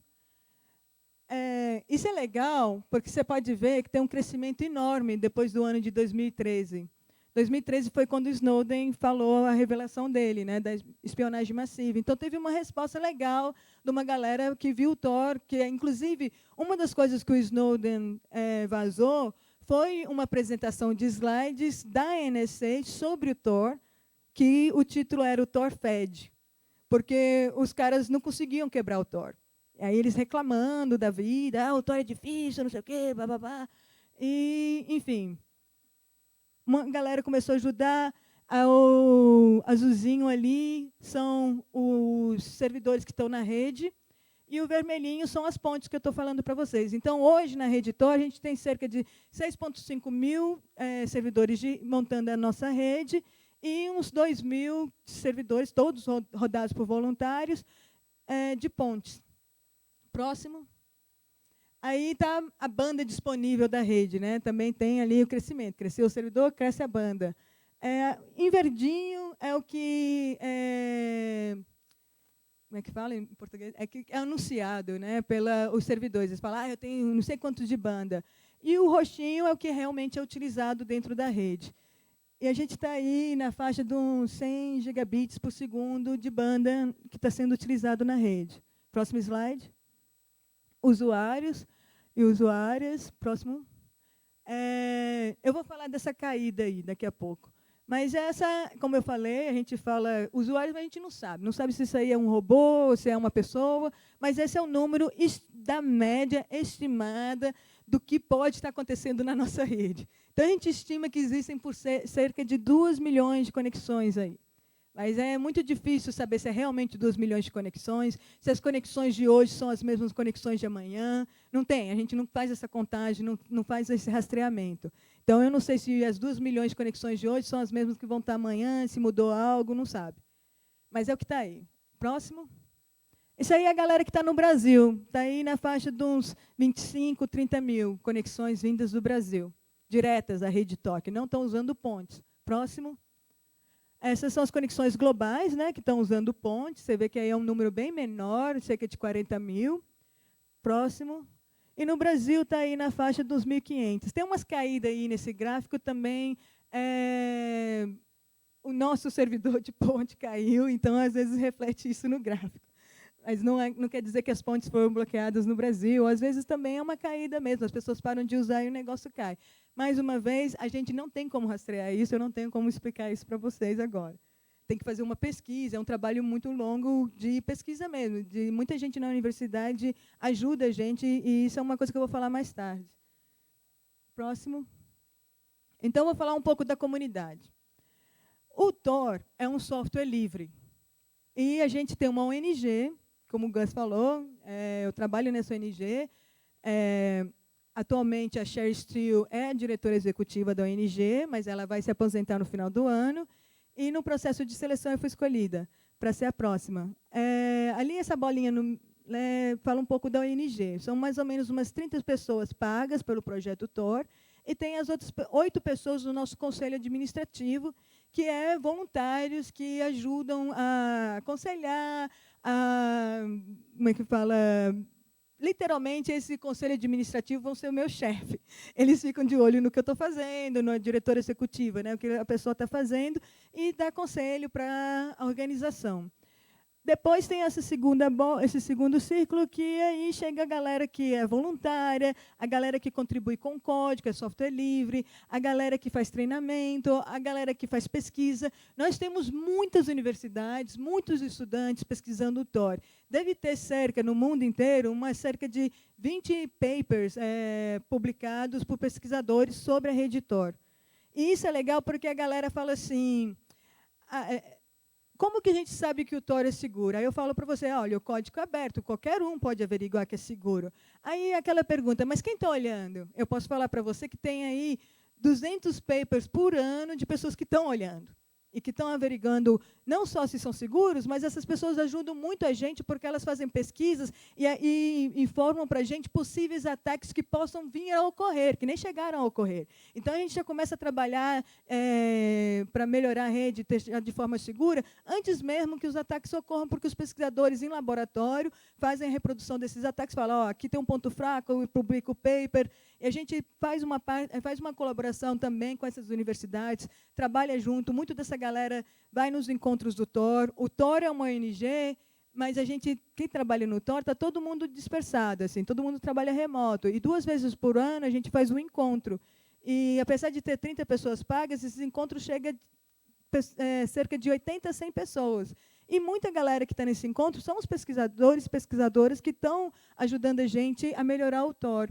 Isso é legal, porque você pode ver que tem um crescimento enorme depois do ano de 2013. 2013 foi quando o Snowden falou a revelação dele, né, da espionagem massiva. Então, teve uma resposta legal de uma galera que viu o Tor, que, inclusive, uma das coisas que o Snowden vazou foi uma apresentação de slides da NSA sobre o Tor, que o título era o Tor Fed, porque os caras não conseguiam quebrar o Tor. Aí eles reclamando da vida, o Tor é difícil, não sei o quê, bababá. E, enfim, uma galera começou a ajudar. O azulzinho ali são os servidores que estão na rede, e o vermelhinho são as pontes que eu estou falando para vocês. Então, hoje, na rede Tor, a gente tem cerca de 6.5 mil servidores montando a nossa rede, e uns 2 mil servidores, todos rodados por voluntários, de pontes. Próximo. Aí está a banda disponível da rede, né? Também tem ali o crescimento. Cresceu o servidor, cresce a banda. Em verdinho é o que... como é que fala em português? Que é anunciado, né, pelos servidores. Eles falam, eu tenho não sei quantos de banda. E o roxinho é o que realmente é utilizado dentro da rede. E a gente está aí na faixa de uns 100 gigabits por segundo de banda que está sendo utilizado na rede. Próximo slide. Usuários e usuárias. Próximo. Eu vou falar dessa caída aí daqui a pouco. Mas essa, como eu falei, a gente fala usuários, mas a gente não sabe. Não sabe se isso aí é um robô, ou se é uma pessoa, mas esse é o número da média estimada do que pode estar acontecendo na nossa rede. Então, a gente estima que existem cerca de 2 milhões de conexões aí. Mas é muito difícil saber se é realmente 2 milhões de conexões, se as conexões de hoje são as mesmas conexões de amanhã. Não tem, a gente não faz essa contagem, não faz esse rastreamento. Então, eu não sei se as 2 milhões de conexões de hoje são as mesmas que vão estar amanhã, se mudou algo, não sabe. Mas é o que está aí. Próximo. Isso aí é a galera que está no Brasil. Está aí na faixa de uns 25, 30 mil conexões vindas do Brasil, diretas da rede Tor, não estão usando pontes. Próximo. Essas são as conexões globais, né, que estão usando pontes. Você vê que aí é um número bem menor, cerca de 40 mil. Próximo. E no Brasil está aí na faixa dos 1.500. Tem umas caídas aí nesse gráfico também. O nosso servidor de ponte caiu, então, às vezes, reflete isso no gráfico. Mas não quer dizer que as pontes foram bloqueadas no Brasil. Às vezes, também é uma caída mesmo. As pessoas param de usar e o negócio cai. Mais uma vez, a gente não tem como rastrear isso, eu não tenho como explicar isso para vocês agora. Tem que fazer uma pesquisa, é um trabalho muito longo de pesquisa mesmo. Muita gente na universidade ajuda a gente, e isso é uma coisa que eu vou falar mais tarde. Próximo. Então, eu vou falar um pouco da comunidade. O Tor é um software livre. E a gente tem uma ONG, como o Gus falou, eu trabalho nessa ONG. Atualmente, a Sherry Steele é a diretora executiva da ONG, mas ela vai se aposentar no final do ano. E, no processo de seleção, eu fui escolhida para ser a próxima. Ali, essa bolinha fala um pouco da ONG. São mais ou menos umas 30 pessoas pagas pelo projeto Tor. e tem as outras 8 pessoas do nosso conselho administrativo, que é voluntários que ajudam a aconselhar, como é que fala? Literalmente, esse conselho administrativo vão ser o meu chefe. Eles ficam de olho no que eu estou fazendo, na diretora executiva, né, o que a pessoa está fazendo, e dá conselho para a organização. Depois tem esse segundo círculo, que aí chega a galera que é voluntária, a galera que contribui com o código, é software livre, a galera que faz treinamento, a galera que faz pesquisa. Nós temos muitas universidades, muitos estudantes pesquisando o Tor. Deve ter cerca, no mundo inteiro, cerca de 20 papers publicados por pesquisadores sobre a rede Tor. E isso é legal porque a galera fala assim... como que a gente sabe que o Tor é seguro? Aí eu falo para você, olha, o código é aberto, qualquer um pode averiguar que é seguro. Aí aquela pergunta, mas quem está olhando? Eu posso falar para você que tem aí 200 papers por ano de pessoas que estão olhando. E que estão averiguando não só se são seguros, mas essas pessoas ajudam muito a gente porque elas fazem pesquisas e informam para a gente possíveis ataques que possam vir a ocorrer, que nem chegaram a ocorrer. Então, a gente já começa a trabalhar para melhorar a rede de forma segura, antes mesmo que os ataques ocorram, porque os pesquisadores em laboratório fazem a reprodução desses ataques, falam, aqui tem um ponto fraco, eu publico o paper, e a gente faz uma colaboração também com essas universidades, trabalha junto, muito dessa galera vai nos encontros do Tor. O Tor é uma ONG, mas quem trabalha no Tor, está todo mundo dispersado, assim, todo mundo trabalha remoto. E 2 vezes por ano a gente faz um encontro. E, apesar de ter 30 pessoas pagas, esses encontros chegam a cerca de 80 a 100 pessoas. E muita galera que está nesse encontro são os pesquisadores e pesquisadoras que estão ajudando a gente a melhorar o Tor.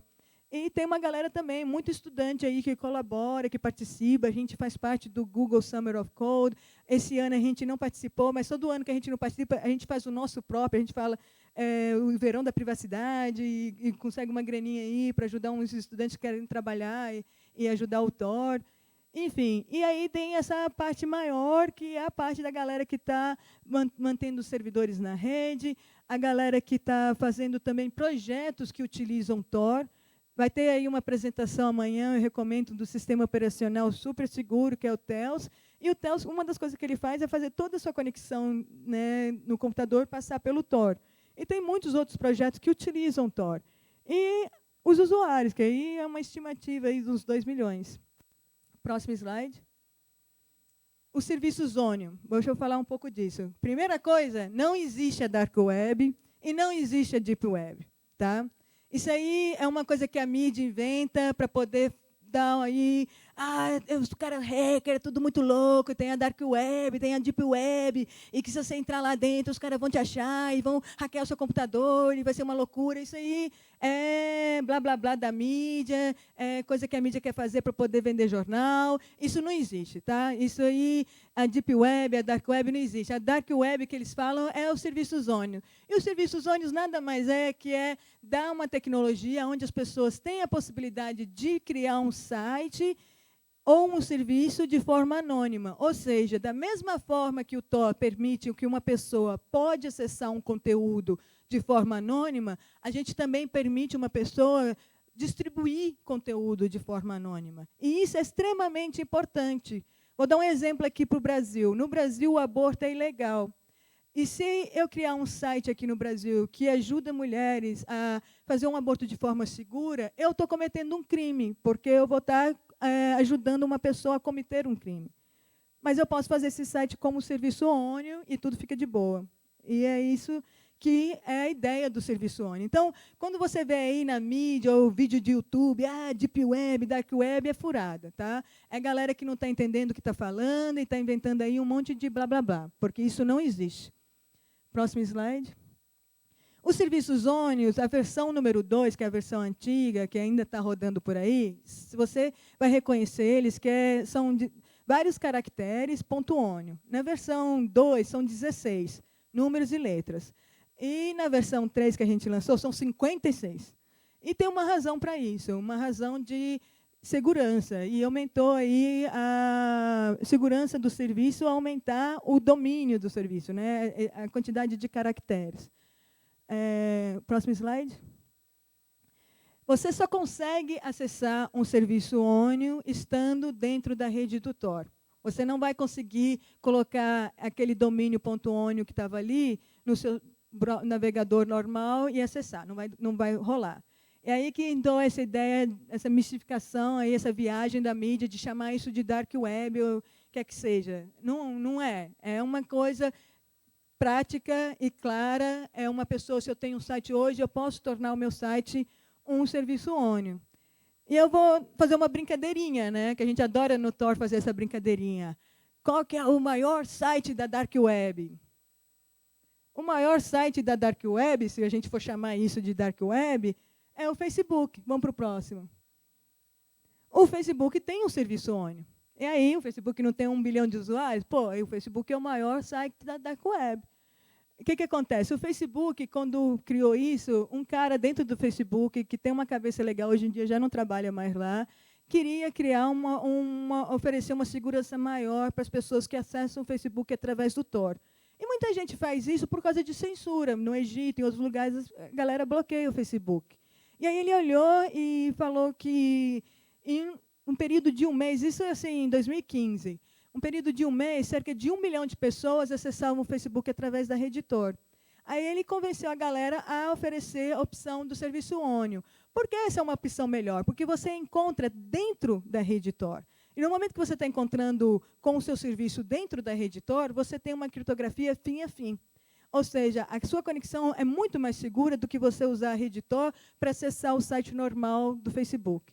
E tem uma galera também, muito estudante aí que colabora, que participa. A gente faz parte do Google Summer of Code. Esse ano a gente não participou, mas todo ano que a gente não participa, a gente faz o nosso próprio. A gente fala o verão da privacidade e consegue uma graninha aí para ajudar uns estudantes que querem trabalhar e ajudar o Tor. Enfim, e aí tem essa parte maior, que é a parte da galera que está mantendo os servidores na rede, a galera que está fazendo também projetos que utilizam Tor. Vai ter aí uma apresentação amanhã, eu recomendo, do sistema operacional super seguro, que é o TELS. E o TELS, uma das coisas que ele faz é fazer toda a sua conexão, né, no computador passar pelo Tor. E tem muitos outros projetos que utilizam Tor. E os usuários, que aí é uma estimativa aí dos 2 milhões. Próximo slide. Os serviços Onion. Deixa eu falar um pouco disso. Primeira coisa, não existe a Dark Web e não existe a Deep Web. Tá? Isso aí é uma coisa que a mídia inventa para poder dar aí... os caras hacker, é tudo muito louco, tem a Dark Web, tem a Deep Web, e que se você entrar lá dentro, os caras vão te achar e vão hackear o seu computador, e vai ser uma loucura. Isso aí é blá, blá, blá da mídia, é coisa que a mídia quer fazer para poder vender jornal. Isso não existe, tá? Isso aí, a Deep Web, a Dark Web não existe. A Dark Web que eles falam é os serviços Onion. E os serviços Onion nada mais é que dar uma tecnologia onde as pessoas têm a possibilidade de criar um site ou um serviço de forma anônima. Ou seja, da mesma forma que o Tor permite que uma pessoa pode acessar um conteúdo de forma anônima, a gente também permite uma pessoa distribuir conteúdo de forma anônima. E isso é extremamente importante. Vou dar um exemplo aqui para o Brasil. No Brasil, o aborto é ilegal. E se eu criar um site aqui no Brasil que ajuda mulheres a fazer um aborto de forma segura, eu estou cometendo um crime, porque eu vou estar ajudando uma pessoa a cometer um crime. Mas eu posso fazer esse site como serviço Onion e tudo fica de boa. E é isso que é a ideia do serviço Onion. Então, quando você vê aí na mídia ou vídeo de YouTube, Deep Web, Dark Web, é furada. Tá? É galera que não está entendendo o que está falando e está inventando aí um monte de blá, blá, blá, porque isso não existe. Próximo slide. Os serviços Onion, a versão número 2, que é a versão antiga, que ainda está rodando por aí, você vai reconhecer eles, que são de vários caracteres, .onion. Na versão 2, são 16 números e letras. E na versão 3, que a gente lançou, são 56. E tem uma razão para isso, uma razão de segurança. E aumentou aí a segurança do serviço, aumentar o domínio do serviço, né? A quantidade de caracteres. Próximo slide. Você só consegue acessar um serviço ONIO estando dentro da rede do Tor. Você não vai conseguir colocar aquele domínio .onio que estava ali no seu navegador normal e acessar. Não vai rolar. É aí que entrou essa ideia, essa mistificação, aí, essa viagem da mídia de chamar isso de dark web, ou quer que seja. Não é. É uma coisa prática e clara. É uma pessoa, se eu tenho um site hoje, eu posso tornar o meu site um serviço ONIO. E eu vou fazer uma brincadeirinha, né? Que a gente adora no Tor fazer essa brincadeirinha. Qual que é o maior site da dark web? O maior site da dark web, se a gente for chamar isso de dark web, é o Facebook. Vamos para o próximo. O Facebook tem um serviço ONIO. E aí, o Facebook não tem 1 bilhão de usuários? Pô, aí o Facebook é o maior site da dark web. O que acontece? O Facebook, quando criou isso, um cara dentro do Facebook, que tem uma cabeça legal, hoje em dia já não trabalha mais lá, queria criar oferecer uma segurança maior para as pessoas que acessam o Facebook através do Tor. E muita gente faz isso por causa de censura. No Egito, em outros lugares, a galera bloqueia o Facebook. E aí ele olhou e falou que, em um período de um mês, isso é assim, em 2015, um período de um mês, cerca de 1 milhão de pessoas acessavam o Facebook através da rede Tor. Aí ele convenceu a galera a oferecer a opção do serviço ONIO. Por que essa é uma opção melhor? Porque você encontra dentro da rede Tor. E no momento que você está encontrando com o seu serviço dentro da rede Tor, você tem uma criptografia fim a fim. Ou seja, a sua conexão é muito mais segura do que você usar a rede Tor para acessar o site normal do Facebook.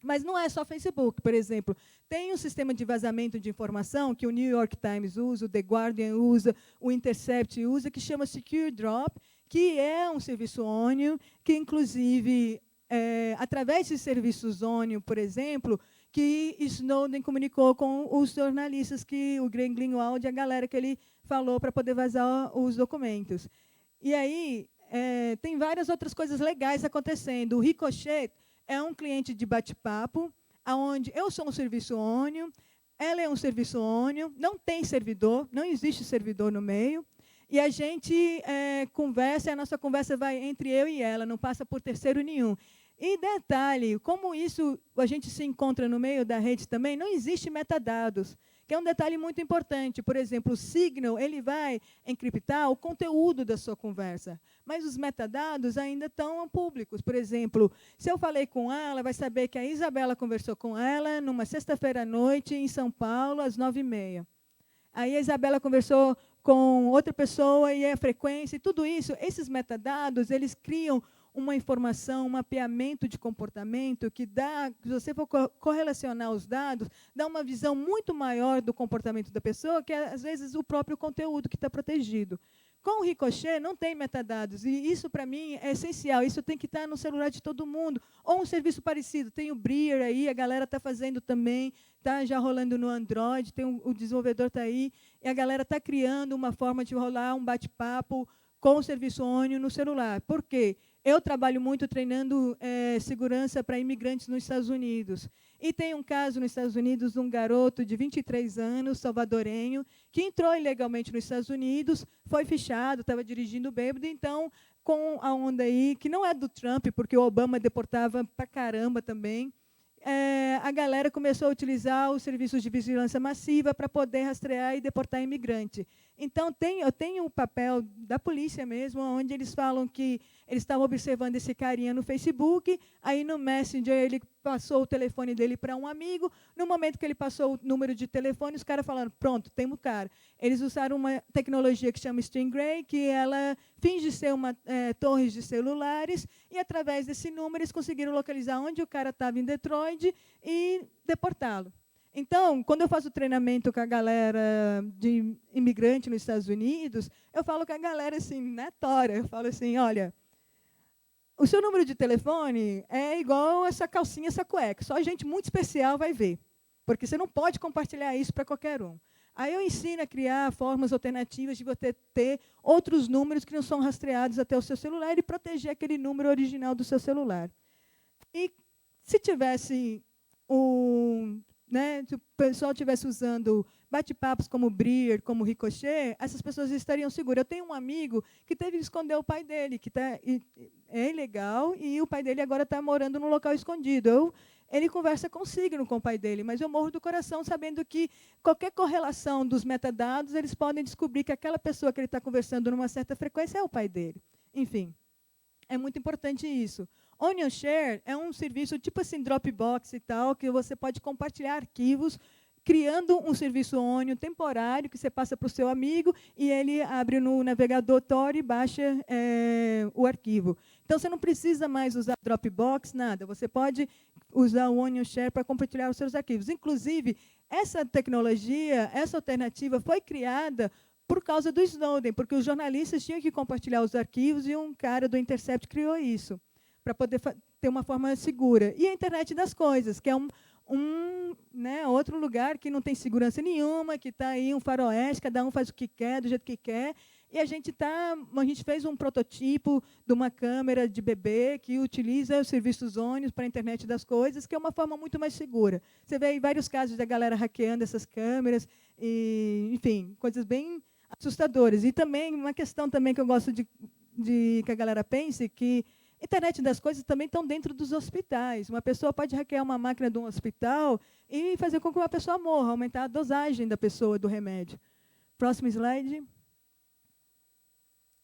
Mas não é só Facebook, por exemplo. Tem um sistema de vazamento de informação que o New York Times usa, o The Guardian usa, o Intercept usa, que chama Secure Drop, que é um serviço ONIO, que, inclusive, através de serviços ONIO, por exemplo, que Snowden comunicou com os jornalistas, o Glenn Greenwald e a galera que ele falou para poder vazar os documentos. E aí, tem várias outras coisas legais acontecendo. O Ricochet é um cliente de bate-papo, onde eu sou um serviço ONIO, ela é um serviço ONIO, não tem servidor, não existe servidor no meio, e a gente conversa, e a nossa conversa vai entre eu e ela, não passa por terceiro nenhum. E detalhe, como isso a gente se encontra no meio da rede também, não existe metadados, que é um detalhe muito importante. Por exemplo, o Signal ele vai encriptar o conteúdo da sua conversa, mas os metadados ainda estão públicos. Por exemplo, se eu falei com ela, vai saber que a Isabela conversou com ela numa sexta-feira à noite em São Paulo, às 9h30. Aí a Isabela conversou com outra pessoa e a frequência, e tudo isso, esses metadados, eles criam uma informação, um mapeamento de comportamento que dá, se você for correlacionar os dados, dá uma visão muito maior do comportamento da pessoa, que é, às vezes, o próprio conteúdo que está protegido. Com o Ricochet, não tem metadados, e isso, para mim, é essencial. Isso tem que estar no celular de todo mundo, ou um serviço parecido. Tem o Breer aí, a galera está fazendo também, está já rolando no Android, o desenvolvedor está aí, e a galera está criando uma forma de rolar um bate-papo com o serviço ONIO no celular. Por quê? Eu trabalho muito treinando segurança para imigrantes nos Estados Unidos. E tem um caso nos Estados Unidos de um garoto de 23 anos, salvadorenho, que entrou ilegalmente nos Estados Unidos, foi fichado, estava dirigindo bêbado, então, com a onda aí, que não é do Trump, porque o Obama deportava para caramba também, a galera começou a utilizar os serviços de vigilância massiva para poder rastrear e deportar imigrante. Então, eu tenho o papel da polícia mesmo, onde eles falam que eles estavam observando esse carinha no Facebook, aí no Messenger ele passou o telefone dele para um amigo, no momento que ele passou o número de telefone, os caras falaram, pronto, temos o cara. Eles usaram uma tecnologia que chama Stingray, que ela finge ser uma torre de celulares, e através desse número eles conseguiram localizar onde o cara estava em Detroit e deportá-lo. Então, quando eu faço treinamento com a galera de imigrante nos Estados Unidos, eu falo com a galera assim, na tora, eu falo assim, olha, o seu número de telefone é igual essa calcinha, essa cueca, só gente muito especial vai ver, porque você não pode compartilhar isso para qualquer um. Aí eu ensino a criar formas alternativas de você ter outros números que não são rastreados até o seu celular e proteger aquele número original do seu celular. E se tivesse se o pessoal estivesse usando bate-papos como Brier, como Ricochet, essas pessoas estariam seguras. Eu tenho um amigo que teve que esconder o pai dele, que é ilegal, e o pai dele agora está morando num local escondido. Ele conversa consigo com o pai dele, mas eu morro do coração sabendo que qualquer correlação dos metadados, eles podem descobrir que aquela pessoa que ele está conversando numa certa frequência é o pai dele. Enfim, é muito importante isso. Onion Share é um serviço tipo assim, Dropbox e tal, que você pode compartilhar arquivos, criando um serviço Onion temporário que você passa para o seu amigo e ele abre no navegador Tor e baixa o arquivo. Então, você não precisa mais usar Dropbox, nada. Você pode usar o Onion Share para compartilhar os seus arquivos. Inclusive, essa tecnologia, essa alternativa foi criada por causa do Snowden, porque os jornalistas tinham que compartilhar os arquivos e um cara do Intercept criou isso, para poder ter uma forma segura. E a internet das coisas, que é outro lugar que não tem segurança nenhuma, que está aí um faroeste, cada um faz o que quer, do jeito que quer. E a gente fez um prototipo de uma câmera de bebê que utiliza os serviços Onion para a internet das coisas, que é uma forma muito mais segura. Você vê aí vários casos da galera hackeando essas câmeras, e, enfim, coisas bem assustadoras. E também, uma questão também que eu gosto de que a galera pense, que a internet das coisas também estão dentro dos hospitais. Uma pessoa pode hackear uma máquina de um hospital e fazer com que uma pessoa morra, aumentar a dosagem da pessoa do remédio. Próximo slide.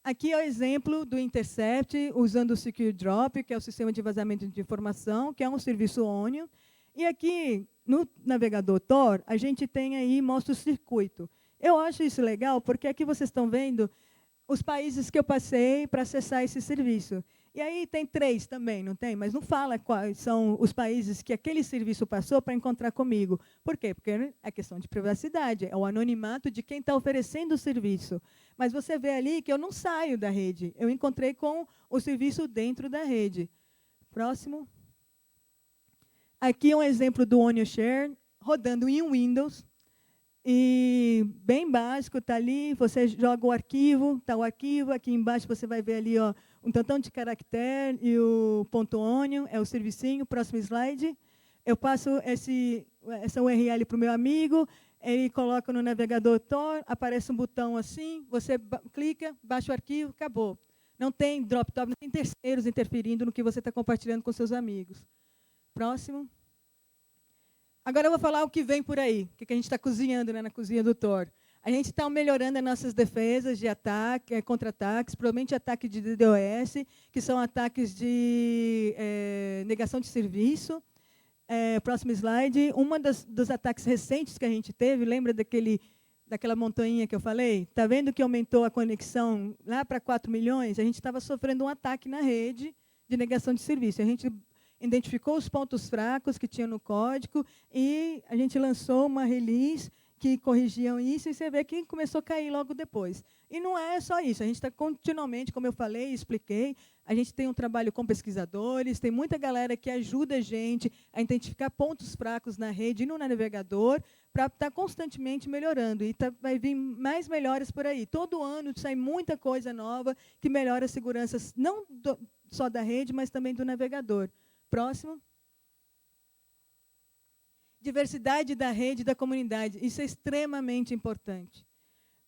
Aqui é o exemplo do Intercept, usando o Secure Drop, que é o sistema de vazamento de informação, que é um serviço Onion. E aqui, no navegador Tor, a gente tem aí, mostra o circuito. Eu acho isso legal, porque aqui vocês estão vendo os países que eu passei para acessar esse serviço. E aí tem 3 também, não tem? Mas não fala quais são os países que aquele serviço passou para encontrar comigo. Por quê? Porque é questão de privacidade, é o anonimato de quem está oferecendo o serviço. Mas você vê ali que eu não saio da rede. Eu encontrei com o serviço dentro da rede. Próximo. Aqui é um exemplo do Onion Share, rodando em Windows. E bem básico, está ali, você joga o arquivo, está o arquivo, aqui embaixo você vai ver ali um tantão de caractere e o ponto .onion, é o servicinho, próximo slide. Eu passo essa URL para o meu amigo, ele coloca no navegador Tor, aparece um botão assim, você clica, baixa o arquivo, acabou. Não tem drop-top, não tem terceiros interferindo no que você está compartilhando com seus amigos. Próximo. Agora eu vou falar o que vem por aí, o que a gente está cozinhando, né, na cozinha do Tor. A gente está melhorando as nossas defesas de ataque, contra-ataques, provavelmente ataque de DDoS, que são ataques de negação de serviço. Próximo slide. Dos ataques recentes que a gente teve, lembra daquela montanha que eu falei? Está vendo que aumentou a conexão lá para 4 milhões? A gente estava sofrendo um ataque na rede de negação de serviço. A gente identificou os pontos fracos que tinha no código e a gente lançou uma release que corrigiam isso e você vê que começou a cair logo depois. E não é só isso, a gente está continuamente, como eu falei e expliquei, a gente tem um trabalho com pesquisadores, tem muita galera que ajuda a gente a identificar pontos fracos na rede e no navegador para estar constantemente melhorando. E vai vir mais melhoras por aí. Todo ano sai muita coisa nova que melhora a segurança, não só da rede, mas também do navegador. Próximo. Diversidade da rede e da comunidade. Isso é extremamente importante.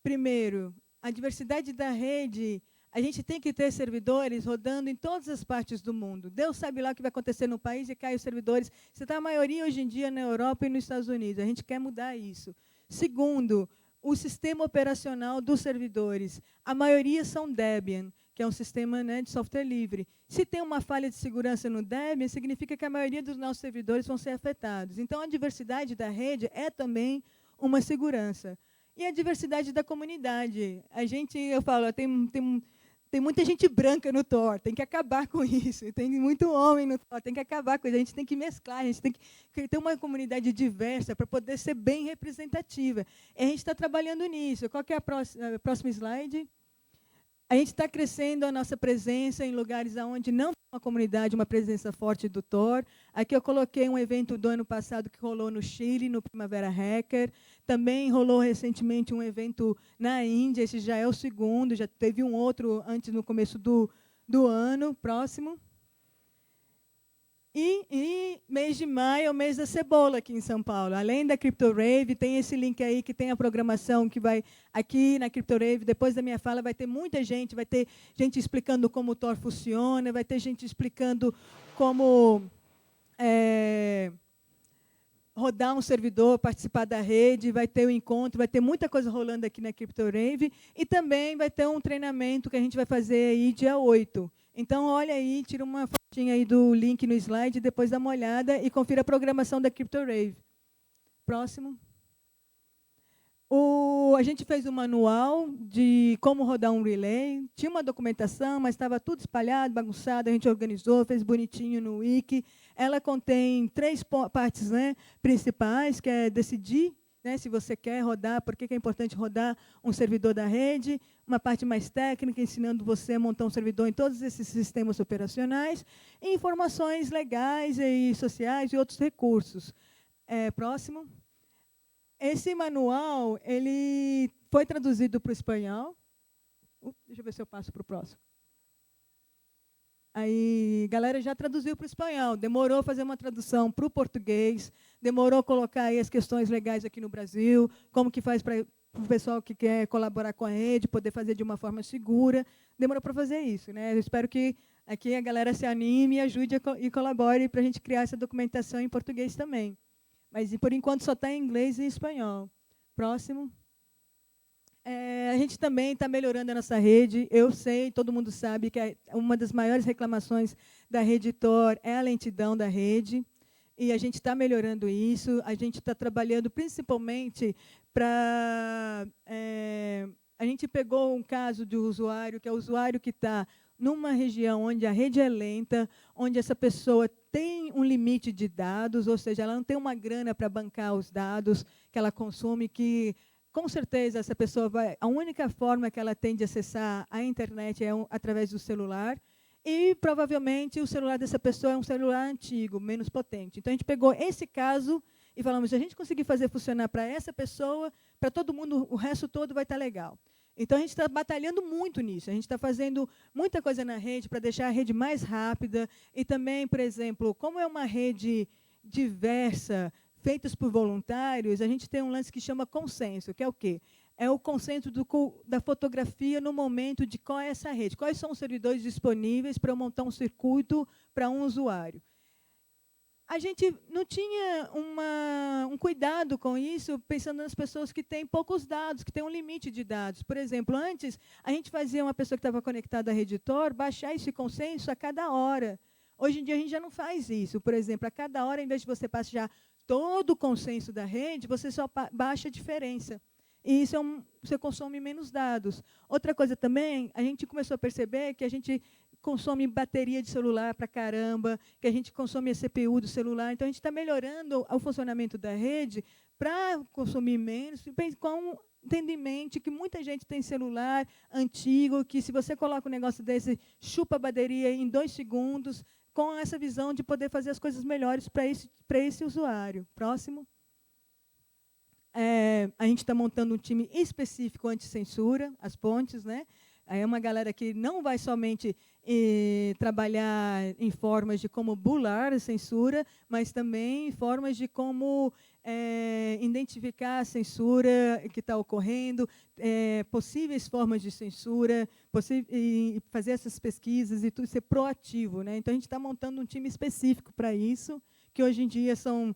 Primeiro, a diversidade da rede, a gente tem que ter servidores rodando em todas as partes do mundo. Deus sabe lá o que vai acontecer no país e cai os servidores. Você está a maioria hoje em dia na Europa e nos Estados Unidos. A gente quer mudar isso. Segundo, o sistema operacional dos servidores. A maioria são Debian, que é um sistema, né, de software livre. Se tem uma falha de segurança no Debian, significa que a maioria dos nossos servidores vão ser afetados. Então, a diversidade da rede é também uma segurança. E a diversidade da comunidade. Eu falo, tem muita gente branca no Tor, tem que acabar com isso. Tem muito homem no Tor, tem que acabar com isso. A gente tem que mesclar, a gente tem que ter uma comunidade diversa para poder ser bem representativa. E a gente está trabalhando nisso. Qual que é a próxima slide? A gente está crescendo a nossa presença em lugares onde não tem uma comunidade, uma presença forte do Tor. Aqui eu coloquei um evento do ano passado que rolou no Chile, no Primavera Hacker. Também rolou recentemente um evento na Índia, esse já é o segundo, já teve um outro antes no começo do ano. Próximo. E mês de maio é o mês da cebola aqui em São Paulo. Além da CryptoRave, tem esse link aí que tem a programação que vai aqui na CryptoRave. Depois da minha fala vai ter muita gente, vai ter gente explicando como o Tor funciona, vai ter gente explicando como rodar um servidor, participar da rede, vai ter o encontro, vai ter muita coisa rolando aqui na CryptoRave e também vai ter um treinamento que a gente vai fazer aí dia 8. Então, olha aí, tira uma fotinha aí do link no slide, depois dá uma olhada e confira a programação da CryptoRave. Próximo. A gente fez um manual de como rodar um relay. Tinha uma documentação, mas estava tudo espalhado, bagunçado. A gente organizou, fez bonitinho no wiki. Ela contém 3 partes, né, principais, que é decidir, né, se você quer rodar, por que é importante rodar um servidor da rede. Uma parte mais técnica, ensinando você a montar um servidor em todos esses sistemas operacionais. E informações legais e sociais e outros recursos. Próximo. Esse manual ele foi traduzido para o espanhol. Deixa eu ver se eu passo para o próximo. Aí, galera já traduziu para o espanhol. Demorou fazer uma tradução para o português. Demorou colocar aí as questões legais aqui no Brasil. Como que faz para o pessoal que quer colaborar com a rede, poder fazer de uma forma segura. Demorou para fazer isso, né? Eu espero que aqui a galera se anime e ajude e colabore para a gente criar essa documentação em português também. Mas, por enquanto, só está em inglês e espanhol. Próximo. A gente também está melhorando a nossa rede. Eu sei, todo mundo sabe, que uma das maiores reclamações da rede Tor é a lentidão da rede. E a gente está melhorando isso. A gente está trabalhando principalmente para... a gente pegou um caso de usuário, que é o usuário que está numa região onde a rede é lenta, onde essa pessoa tem um limite de dados, ou seja, ela não tem uma grana para bancar os dados que ela consome, que, com certeza, essa pessoa a única forma que ela tem de acessar a internet é através do celular, e, provavelmente, o celular dessa pessoa é um celular antigo, menos potente. Então, a gente pegou esse caso e falamos, se a gente conseguir fazer funcionar para essa pessoa, para todo mundo, o resto todo vai estar legal. Então, a gente está batalhando muito nisso. A gente está fazendo muita coisa na rede para deixar a rede mais rápida. E também, por exemplo, como é uma rede diversa, feita por voluntários, a gente tem um lance que chama consenso, que é o quê? É o consenso da fotografia no momento de qual é essa rede. Quais são os servidores disponíveis para eu montar um circuito para um usuário. A gente não tinha um cuidado com isso, pensando nas pessoas que têm poucos dados, que têm um limite de dados. Por exemplo, antes, a gente fazia uma pessoa que estava conectada à rede Tor baixar esse consenso a cada hora. Hoje em dia, a gente já não faz isso. Por exemplo, a cada hora, em vez de você baixar todo o consenso da rede, você só baixa a diferença. E isso você consome menos dados. Outra coisa também, a gente começou a perceber que a gente consome bateria de celular para caramba, que a gente consome a CPU do celular. Então, a gente está melhorando o funcionamento da rede para consumir menos, com entendimento que muita gente tem celular antigo, que se você coloca um negócio desse, chupa a bateria em 2 segundos, com essa visão de poder fazer as coisas melhores para esse usuário. Próximo. A gente está montando um time específico anti-censura, as pontes, né? É uma galera que não vai somente trabalhar em formas de como bular a censura, mas também em formas de como identificar a censura que está ocorrendo, possíveis formas de censura, e fazer essas pesquisas e tudo, ser proativo, né? Então, a gente está montando um time específico para isso, que hoje em dia são...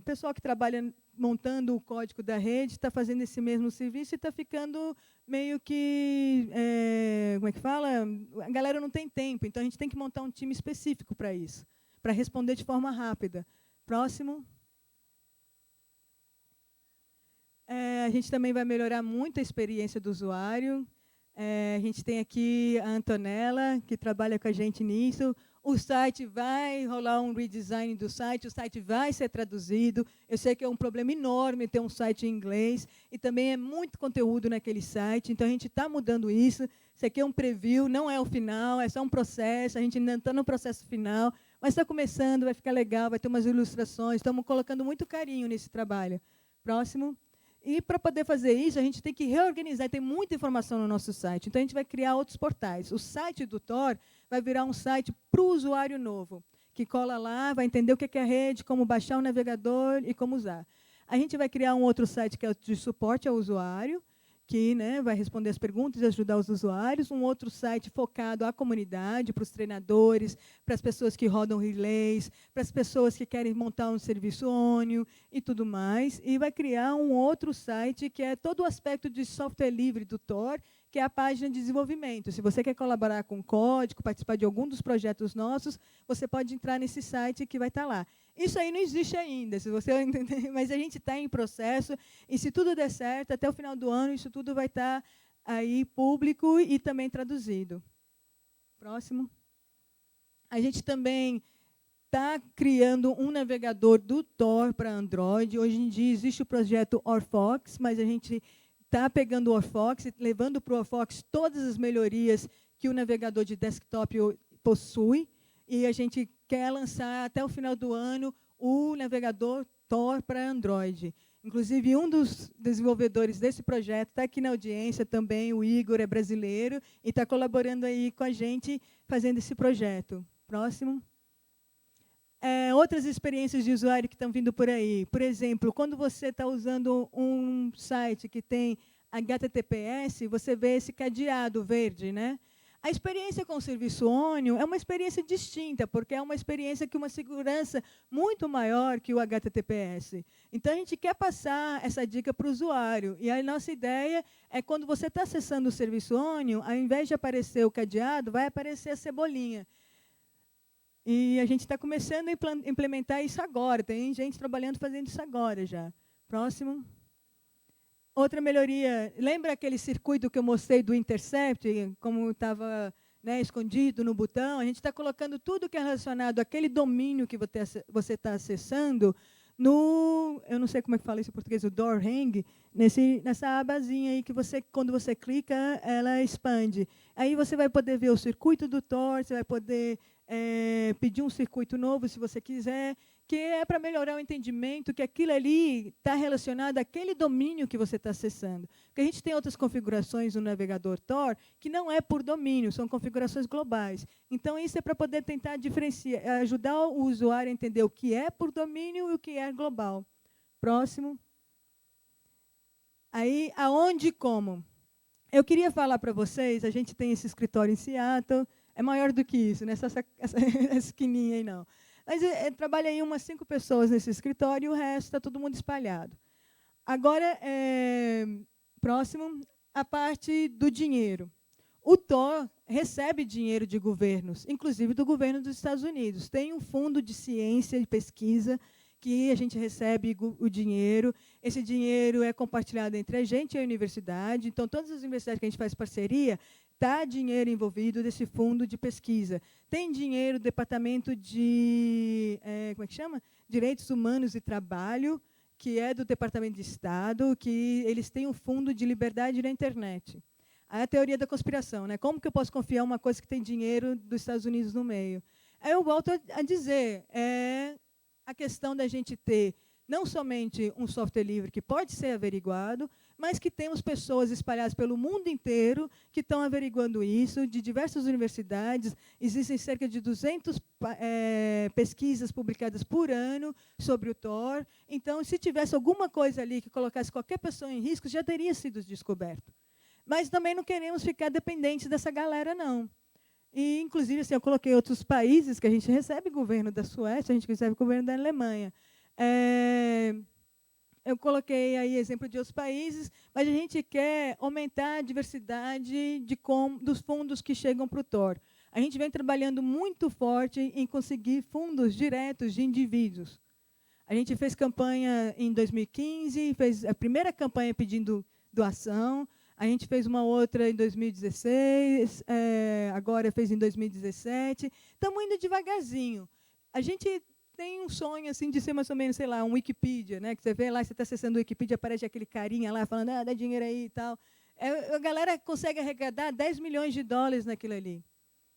pessoal que trabalha montando o código da rede, está fazendo esse mesmo serviço e está ficando meio que... como é que fala? A galera não tem tempo, então a gente tem que montar um time específico para isso, para responder de forma rápida. Próximo. A gente também vai melhorar muito a experiência do usuário. A gente tem aqui a Antonella, que trabalha com a gente nisso. O site vai rolar um redesign do site, o site vai ser traduzido. Eu sei que é um problema enorme ter um site em inglês, e também é muito conteúdo naquele site, então a gente está mudando isso. Isso aqui é um preview, não é o final, é só um processo, a gente ainda está no processo final, mas está começando, vai ficar legal, vai ter umas ilustrações, estamos colocando muito carinho nesse trabalho. Próximo. E, para poder fazer isso, a gente tem que reorganizar. Tem muita informação no nosso site. Então, a gente vai criar outros portais. O site do Tor vai virar um site para o usuário novo, que cola lá, vai entender o que é a rede, como baixar o navegador e como usar. A gente vai criar um outro site que é de suporte ao usuário, que, né, vai responder as perguntas e ajudar os usuários. Um outro site focado à comunidade, para os treinadores, para as pessoas que rodam relays, para as pessoas que querem montar um serviço ONIO e tudo mais. E vai criar um outro site que é todo o aspecto de software livre do Tor, que é a página de desenvolvimento. Se você quer colaborar com código, participar de algum dos projetos nossos, você pode entrar nesse site que vai estar lá. Isso aí não existe ainda, se você entender, mas a gente está em processo, e se tudo der certo, até o final do ano, isso tudo vai estar aí público e também traduzido. Próximo. A gente também está criando um navegador do Tor para Android. Hoje em dia existe o projeto Orfox, mas a gente está pegando o Orfox e levando para o Orfox todas as melhorias que o navegador de desktop possui, e a gente quer lançar até o final do ano o navegador Tor para Android. Inclusive, um dos desenvolvedores desse projeto está aqui na audiência também, o Igor, é brasileiro, e está colaborando aí com a gente, fazendo esse projeto. Próximo. Outras experiências de usuário que estão vindo por aí. Por exemplo, quando você está usando um site que tem HTTPS, você vê esse cadeado verde, né? A experiência com o serviço ONIO é uma experiência distinta, porque é uma experiência que uma segurança muito maior que o HTTPS. Então, a gente quer passar essa dica para o usuário. E a nossa ideia é, quando você está acessando o serviço ONIO, ao invés de aparecer o cadeado, vai aparecer a cebolinha. E a gente está começando a implementar isso agora. Tem gente trabalhando fazendo isso agora já. Próximo. Outra melhoria, lembra aquele circuito que eu mostrei do Intercept, como estava, né, escondido no botão? A gente está colocando tudo que é relacionado àquele domínio que você está acessando no, eu não sei como é que fala isso em português, o door hang, nessa abazinha aí que você, quando você clica, ela expande. Aí você vai poder ver o circuito do Tor, você vai poder pedir um circuito novo, se você quiser, que é para melhorar o entendimento que aquilo ali está relacionado àquele domínio que você está acessando. Porque a gente tem outras configurações no navegador Tor que não é por domínio, são configurações globais. Então, isso é para poder tentar diferenciar, ajudar o usuário a entender o que é por domínio e o que é global. Próximo. Aí, aonde e como? Eu queria falar para vocês, a gente tem esse escritório em Seattle, é maior do que isso, nessa esquininha aí não. Mas trabalha aí umas 5 pessoas nesse escritório e o resto está todo mundo espalhado. Agora, próximo, a parte do dinheiro. O Tor recebe dinheiro de governos, inclusive do governo dos Estados Unidos. Tem um fundo de ciência e pesquisa que a gente recebe o dinheiro. Esse dinheiro é compartilhado entre a gente e a universidade. Então, todas as universidades que a gente faz parceria, está dinheiro envolvido desse fundo de pesquisa. Tem dinheiro do Departamento de como é que chama? Direitos Humanos e Trabalho, que é do Departamento de Estado, que eles têm um fundo de liberdade na internet. Aí a teoria da conspiração, né? Como que eu posso confiar uma coisa que tem dinheiro dos Estados Unidos no meio? Aí eu volto a dizer, a questão da gente ter não somente um software livre que pode ser averiguado, mas que temos pessoas espalhadas pelo mundo inteiro que estão averiguando isso, de diversas universidades. Existem cerca de 200 pesquisas publicadas por ano sobre o Tor. Então, se tivesse alguma coisa ali que colocasse qualquer pessoa em risco, já teria sido descoberto. Mas também não queremos ficar dependentes dessa galera, não. E, inclusive, assim, eu coloquei outros países que a gente recebe governo da Suécia, a gente recebe governo da Alemanha. Eu coloquei aí exemplo de outros países, mas a gente quer aumentar a diversidade dos fundos que chegam para o Tor. A gente vem trabalhando muito forte em conseguir fundos diretos de indivíduos. A gente fez campanha em 2015, fez a primeira campanha pedindo doação. A gente fez uma outra em 2016, agora fez em 2017. Estamos indo devagarzinho. A gente tem um sonho assim, de ser mais ou menos, sei lá, um Wikipedia, né? Que você vê lá, você está acessando o Wikipedia, aparece aquele carinha lá falando, dá dinheiro aí e tal. A galera consegue arrecadar 10 milhões de dólares naquilo ali,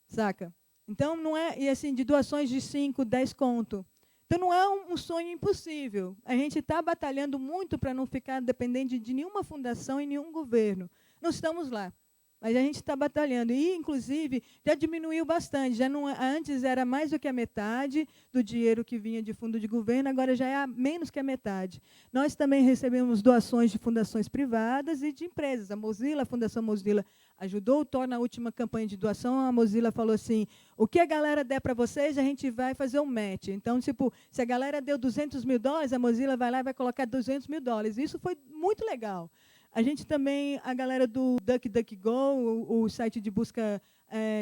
saca? Então, não é, e assim, de doações de 5, 10 conto. Então, não é um sonho impossível. A gente está batalhando muito para não ficar dependente de nenhuma fundação e nenhum governo. Não estamos lá, mas a gente está batalhando. E, inclusive, já diminuiu bastante. Já não, antes era mais do que a metade do dinheiro que vinha de fundo de governo, agora já é menos que a metade. Nós também recebemos doações de fundações privadas e de empresas. A Mozilla, a Fundação Mozilla, ajudou o Thor na última campanha de doação. A Mozilla falou assim, o que a galera der para vocês, a gente vai fazer um match. Então, tipo, se a galera deu $200 mil, a Mozilla vai lá e vai colocar $200 mil. Isso foi muito legal. A gente também, a galera do DuckDuckGo, o site de busca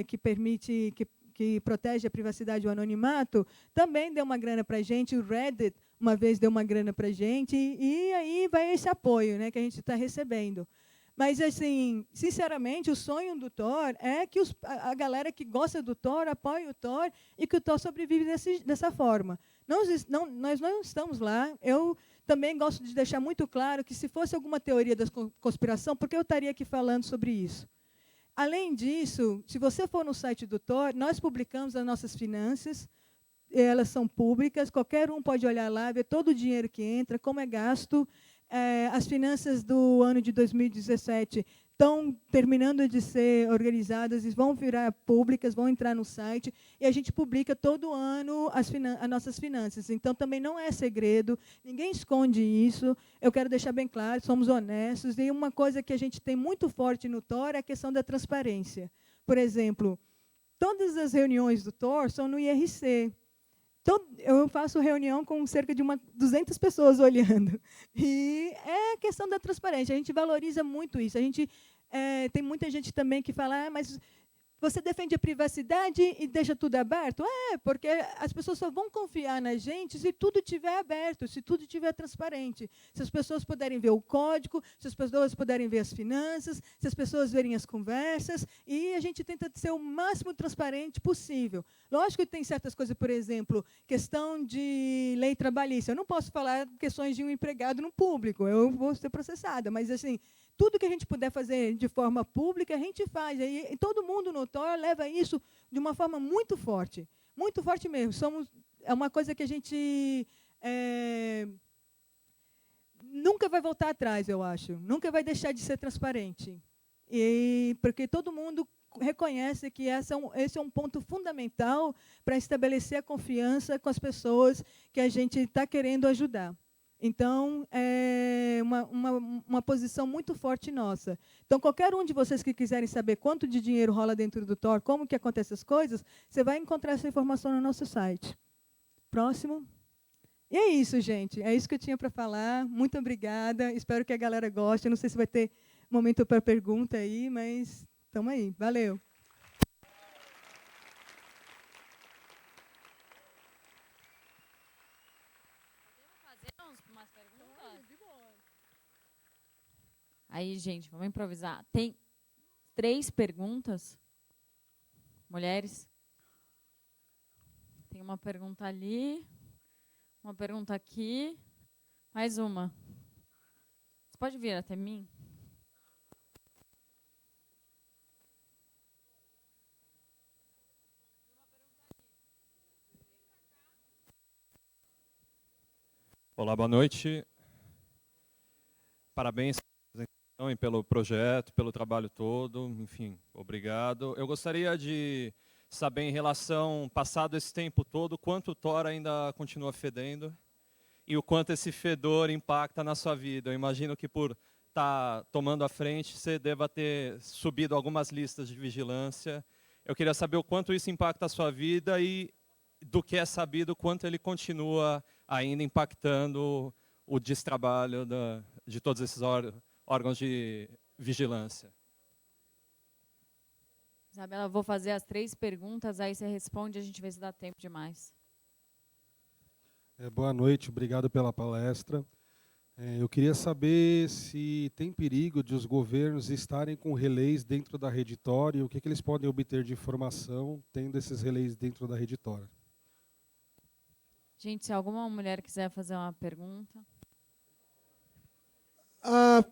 que permite, que protege a privacidade e o anonimato, também deu uma grana para a gente. O Reddit, uma vez, deu uma grana para a gente. E aí vai esse apoio, né, que a gente está recebendo. Mas, assim, sinceramente, o sonho do Thor é que a galera que gosta do Thor apoie o Thor e que o Thor sobrevive dessa forma. Nós não estamos lá. Eu também gosto de deixar muito claro que, se fosse alguma teoria da conspiração, por que eu estaria aqui falando sobre isso? Além disso, se você for no site do Thor, nós publicamos as nossas finanças, elas são públicas, qualquer um pode olhar lá, ver todo o dinheiro que entra, como é gasto. As finanças do ano de 2017 estão terminando de ser organizadas e vão virar públicas, vão entrar no site, e a gente publica todo ano as nossas finanças. Então, também não é segredo, ninguém esconde isso. Eu quero deixar bem claro, somos honestos. E uma coisa que a gente tem muito forte no Thor é a questão da transparência. Por exemplo, todas as reuniões do Thor são no IRC. Então, eu faço reunião com cerca de 200 pessoas olhando. E é a questão da transparência. A gente valoriza muito isso. Tem muita gente também que fala, mas você defende a privacidade e deixa tudo aberto? Porque as pessoas só vão confiar na gente se tudo estiver aberto, se tudo estiver transparente. Se as pessoas puderem ver o código, se as pessoas puderem ver as finanças, se as pessoas verem as conversas, e a gente tenta ser o máximo transparente possível. Lógico que tem certas coisas, por exemplo, questão de lei trabalhista. Eu não posso falar questões de um empregado no público, eu vou ser processada, mas, assim, tudo que a gente puder fazer de forma pública, a gente faz. E todo mundo no Thor leva isso de uma forma muito forte mesmo. É uma coisa que a gente nunca vai voltar atrás, eu acho. Nunca vai deixar de ser transparente. Porque todo mundo reconhece que esse é um ponto fundamental para estabelecer a confiança com as pessoas que a gente está querendo ajudar. Então, é uma posição muito forte nossa. Então, qualquer um de vocês que quiserem saber quanto de dinheiro rola dentro do Thor, como que acontecem as coisas, você vai encontrar essa informação no nosso site. Próximo. E é isso, gente. É isso que eu tinha para falar. Muito obrigada. Espero que a galera goste. Eu não sei se vai ter momento para pergunta aí, mas estamos aí. Valeu. Aí, gente, vamos improvisar. Tem 3 perguntas. Mulheres. Tem uma pergunta ali, uma pergunta aqui, mais uma. Você pode vir até mim? Olá, boa noite. Parabéns pelo projeto, pelo trabalho todo, enfim, obrigado. Eu gostaria de saber, em relação, passado esse tempo todo, quanto o Thor ainda continua fedendo e o quanto esse fedor impacta na sua vida. Eu imagino que, por estar tomando a frente, você deva ter subido algumas listas de vigilância. Eu queria saber o quanto isso impacta a sua vida e, do que é sabido, quanto ele continua ainda impactando o destrabalho de todos esses órgãos de vigilância. Isabela, vou fazer as 3 perguntas, aí você responde e a gente vê se dá tempo demais. Boa noite, obrigado pela palestra. Eu queria saber se tem perigo de os governos estarem com relés dentro da rede Tor e o que eles podem obter de informação tendo esses relés dentro da rede Tor. Gente, se alguma mulher quiser fazer uma pergunta. Tá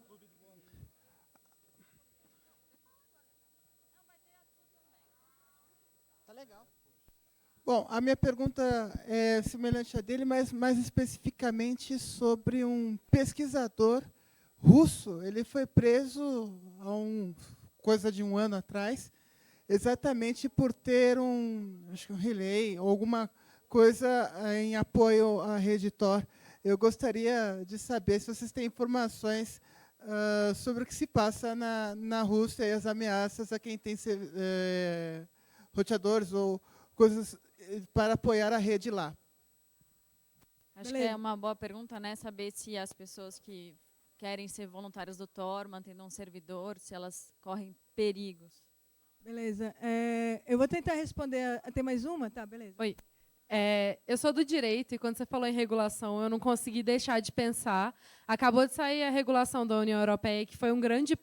legal. Bom, a minha pergunta é semelhante à dele, mas mais especificamente sobre um pesquisador russo. Ele foi preso há coisa de um ano atrás, exatamente por ter acho que um relay ou alguma coisa em apoio à rede Tor. Eu gostaria de saber se vocês têm informações sobre o que se passa na Rússia e as ameaças a quem tem roteadores ou coisas para apoiar a rede lá. Acho que é uma boa pergunta, né? Saber se as pessoas que querem ser voluntárias do Tor, mantendo um servidor, se elas correm perigos. Beleza. Eu vou tentar responder. Tem mais uma? Tá, beleza. Oi. Eu sou do direito e quando você falou em regulação, eu não consegui deixar de pensar. Acabou de sair a regulação da União Europeia, que foi um grande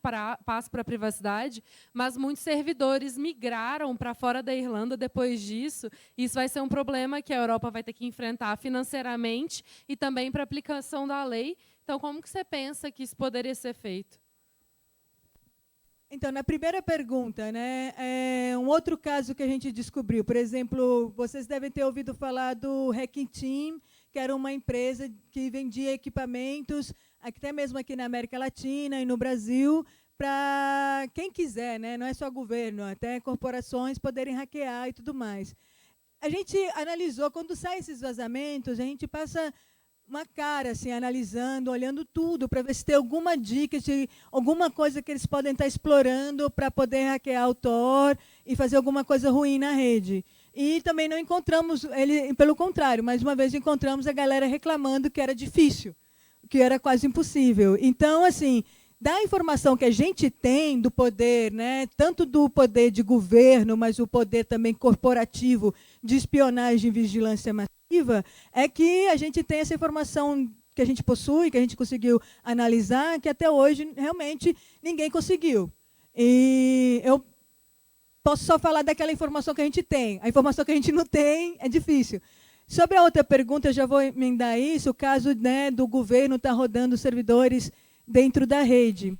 passo para a privacidade, mas muitos servidores migraram para fora da Irlanda depois disso. Isso vai ser um problema que a Europa vai ter que enfrentar financeiramente e também para a aplicação da lei. Então, como que você pensa que isso poderia ser feito? Então, na primeira pergunta, né, um outro caso que a gente descobriu, por exemplo, vocês devem ter ouvido falar do Hacking Team, que era uma empresa que vendia equipamentos, até mesmo aqui na América Latina e no Brasil, para quem quiser, né, não é só governo, até corporações poderem hackear e tudo mais. A gente analisou, quando saem esses vazamentos, a gente passa uma cara, assim, analisando, olhando tudo, para ver se tem alguma dica, de alguma coisa que eles podem estar explorando para poder hackear o Tor e fazer alguma coisa ruim na rede. E também não encontramos, pelo contrário, mais uma vez encontramos a galera reclamando que era difícil, que era quase impossível. Então, assim, da informação que a gente tem do poder, né, tanto do poder de governo, mas o poder também corporativo de espionagem e vigilância massiva, é que a gente tem essa informação que a gente possui, que a gente conseguiu analisar, que até hoje realmente ninguém conseguiu. E eu posso só falar daquela informação que a gente tem. A informação que a gente não tem é difícil. Sobre a outra pergunta, eu já vou emendar isso, o caso, né, do governo estar rodando servidores dentro da rede.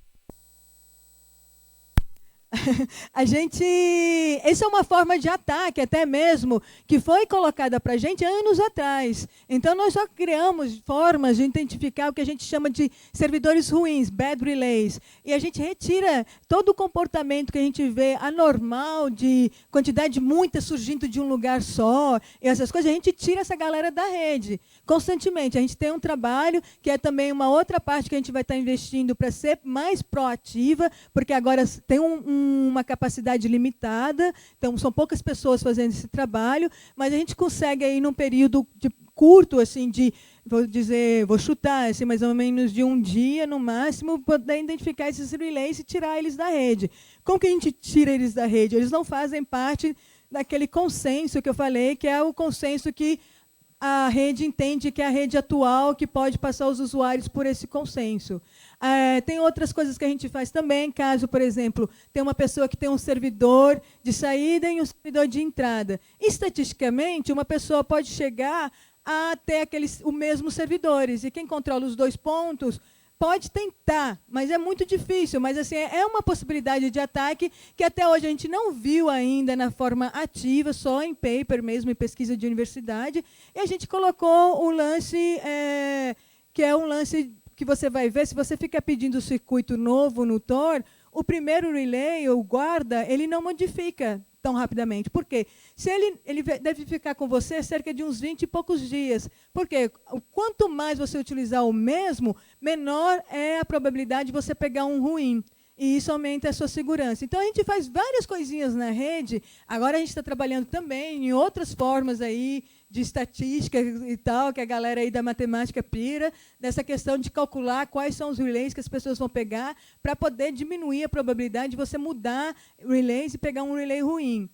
Essa é uma forma de ataque, até mesmo, que foi colocada para a gente anos atrás. Então, nós só criamos formas de identificar o que a gente chama de servidores ruins, bad relays. E a gente retira todo o comportamento que a gente vê anormal, de quantidade muita surgindo de um lugar só, e essas coisas, a gente tira essa galera da rede constantemente. A gente tem um trabalho, que é também uma outra parte que a gente vai estar investindo para ser mais proativa, porque agora tem uma capacidade limitada, então são poucas pessoas fazendo esse trabalho, mas a gente consegue aí num período curto, assim, vou chutar, assim, mais ou menos de um dia, no máximo, poder identificar esses relays e tirar eles da rede. Como que a gente tira eles da rede? Eles não fazem parte daquele consenso que eu falei, que é o consenso que a rede entende que é a rede atual que pode passar os usuários por esse consenso. Tem outras coisas que a gente faz também, caso, por exemplo, tem uma pessoa que tem um servidor de saída e um servidor de entrada. Estatisticamente, uma pessoa pode chegar a ter os mesmos servidores, e quem controla os dois pontos pode tentar, mas é muito difícil. Mas assim, é uma possibilidade de ataque que até hoje a gente não viu ainda na forma ativa, só em paper mesmo, em pesquisa de universidade. E a gente colocou um lance, que é um lance que você vai ver, se você fica pedindo circuito novo no Tor, o primeiro relay, o guarda, ele não modifica tão rapidamente. Por quê? Se ele deve ficar com você cerca de uns 20 e poucos dias. Porque quanto mais você utilizar o mesmo, menor é a probabilidade de você pegar um ruim. E isso aumenta a sua segurança. Então, a gente faz várias coisinhas na rede. Agora, a gente está trabalhando também em outras formas aí de estatística e tal, que a galera aí da matemática pira, dessa questão de calcular quais são os relays que as pessoas vão pegar para poder diminuir a probabilidade de você mudar relays e pegar um relay ruim.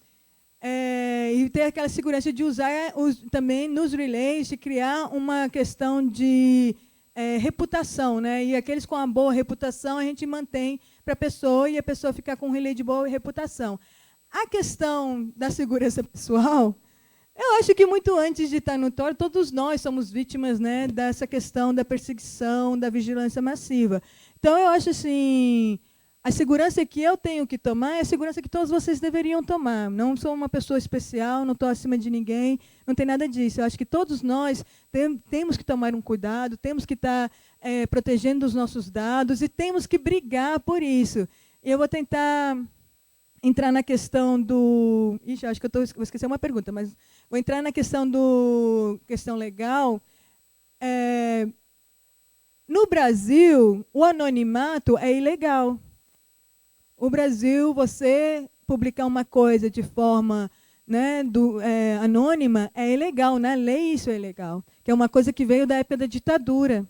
E ter aquela segurança de usar também nos relays, de criar uma questão de reputação, né? E aqueles com uma boa reputação a gente mantém para a pessoa e a pessoa ficar com um relay de boa reputação. A questão da segurança pessoal, eu acho que muito antes de estar no Tor, todos nós somos vítimas, né, dessa questão da perseguição, da vigilância massiva. Então, eu acho assim, A segurança que eu tenho que tomar é a segurança que todos vocês deveriam tomar. Não sou uma pessoa especial, não estou acima de ninguém, não tem nada disso. Eu acho que todos nós temos que tomar um cuidado, temos que estar protegendo os nossos dados e temos que brigar por isso. Eu vou tentar entrar na questão do... Ixi, acho que vou esquecer uma pergunta, mas vou entrar na questão legal. No Brasil, o anonimato é ilegal. O Brasil, você publicar uma coisa de forma, né, anônima é ilegal. Na lei isso é ilegal, que é uma coisa que veio da época da ditadura.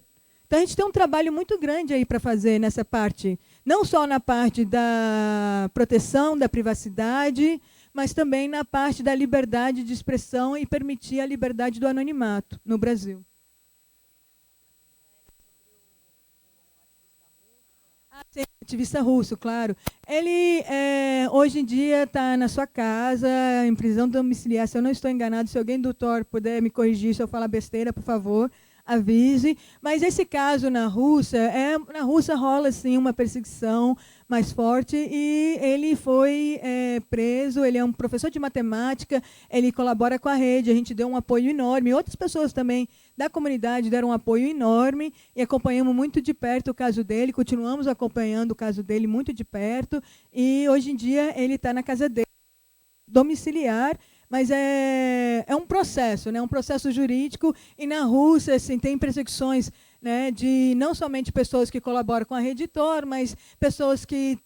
Então, a gente tem um trabalho muito grande aí para fazer nessa parte. Não só na parte da proteção da privacidade, mas também na parte da liberdade de expressão e permitir a liberdade do anonimato no Brasil. Sim, ativista russo, claro. Ele, hoje em dia, está na sua casa, em prisão domiciliar. Se eu não estou enganado, se alguém do TOR puder me corrigir se eu falar besteira, por favor, avise. Mas esse caso na Rússia rola, sim, uma perseguição mais forte e ele foi preso. Ele é um professor de matemática, ele colabora com a rede, a gente deu um apoio enorme. Outras pessoas também da comunidade deram um apoio enorme e acompanhamos muito de perto o caso dele, continuamos acompanhando o caso dele muito de perto e hoje em dia ele está na casa dele, domiciliar, mas é um processo, né, um processo jurídico e na Rússia assim, tem perseguições, né, de não somente pessoas que colaboram com a rede Tor, mas pessoas que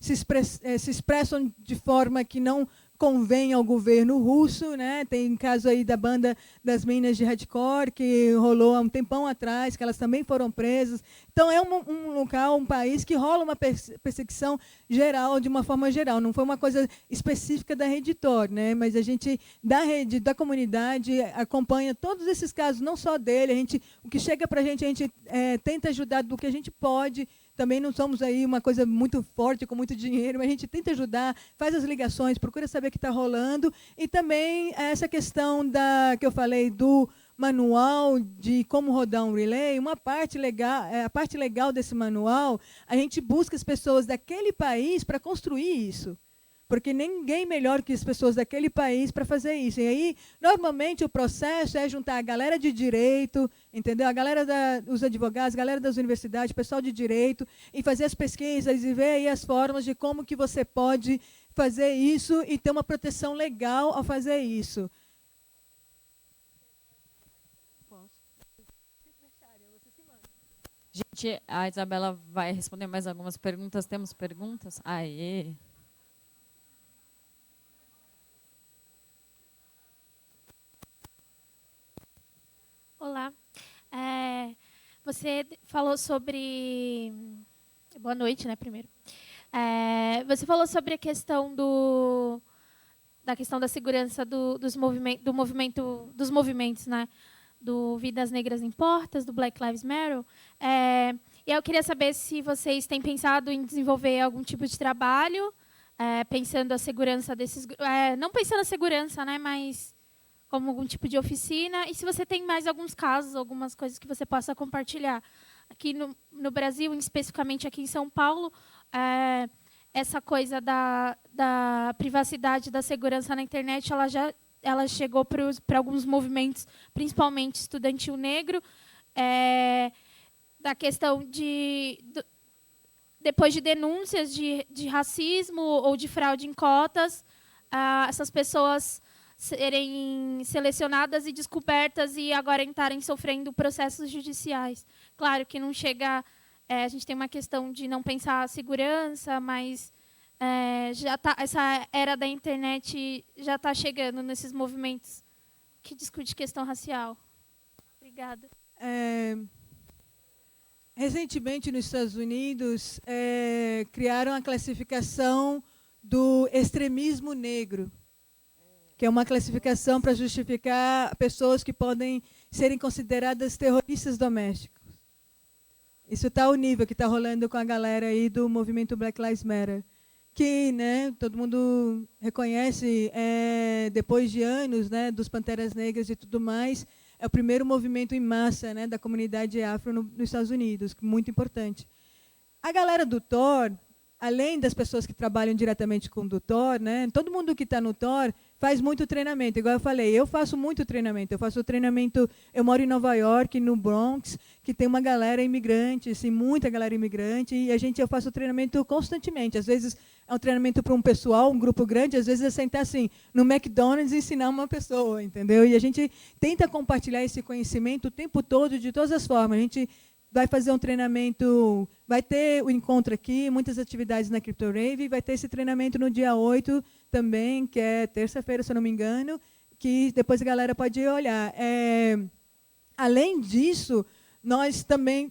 se expressam de forma que não convém ao governo russo, né? Tem caso aí da banda das meninas de hardcore, que rolou há um tempão atrás, que elas também foram presas. Então, é um local, um país que rola uma perseguição geral, de uma forma geral. Não foi uma coisa específica da Rede Tor, né? Mas a gente, da comunidade, acompanha todos esses casos, não só dele. O que chega para a gente tenta ajudar do que a gente pode. Também não somos aí uma coisa muito forte, com muito dinheiro, mas a gente tenta ajudar, faz as ligações, procura saber o que está rolando. E também essa questão que eu falei do manual de como rodar um relay, uma parte legal, a parte legal desse manual, a gente busca as pessoas daquele país para construir isso. Porque ninguém melhor que as pessoas daquele país para fazer isso. E aí, normalmente, o processo é juntar a galera de direito, entendeu? A galera dos advogados, a galera das universidades, o pessoal de direito, e fazer as pesquisas e ver aí as formas de como que você pode fazer isso e ter uma proteção legal ao fazer isso. Gente, a Isabela vai responder mais algumas perguntas. Temos perguntas? Aê! Olá. Você falou sobre... Boa noite, né, primeiro. Você falou sobre a questão da questão da segurança dos movimentos, né? Do Vidas Negras Importas, do Black Lives Matter. E eu queria saber se vocês têm pensado em desenvolver algum tipo de trabalho, pensando a segurança desses... não pensando a segurança, né, mas como algum tipo de oficina, e se você tem mais alguns casos, algumas coisas que você possa compartilhar. Aqui no Brasil, especificamente aqui em São Paulo, essa coisa da privacidade, da segurança na internet, ela chegou para alguns movimentos, principalmente estudantil negro, da questão depois de denúncias de racismo ou de fraude em cotas, essas pessoas serem selecionadas e descobertas e agora estarem sofrendo processos judiciais. Claro que não chega... a gente tem uma questão de não pensar a segurança, mas essa era da internet já está chegando nesses movimentos que discutem questão racial. Obrigada. Recentemente, nos Estados Unidos, criaram a classificação do extremismo negro, que é uma classificação para justificar pessoas que podem serem consideradas terroristas domésticos. Isso está ao nível que está rolando com a galera aí do movimento Black Lives Matter, que, né, todo mundo reconhece, depois de anos, né, dos Panteras Negras e tudo mais, é o primeiro movimento em massa, né, da comunidade afro nos Estados Unidos, muito importante. A galera do Tor além das pessoas que trabalham diretamente com o Tor, né, todo mundo que está no Tor faz muito treinamento. Igual eu falei, eu faço muito treinamento. Eu faço treinamento, eu moro em Nova York, no Bronx, que tem uma galera imigrante, assim, muita galera imigrante, e eu faço treinamento constantemente. Às vezes é um treinamento para um pessoal, um grupo grande, às vezes é sentar assim, no McDonald's e ensinar uma pessoa, entendeu? E a gente tenta compartilhar esse conhecimento o tempo todo, de todas as formas. A gente vai fazer um treinamento, vai ter o encontro aqui, muitas atividades na CryptoRave, vai ter esse treinamento no dia 8 também, que é terça-feira, se eu não me engano, que depois a galera pode olhar. Além disso, nós também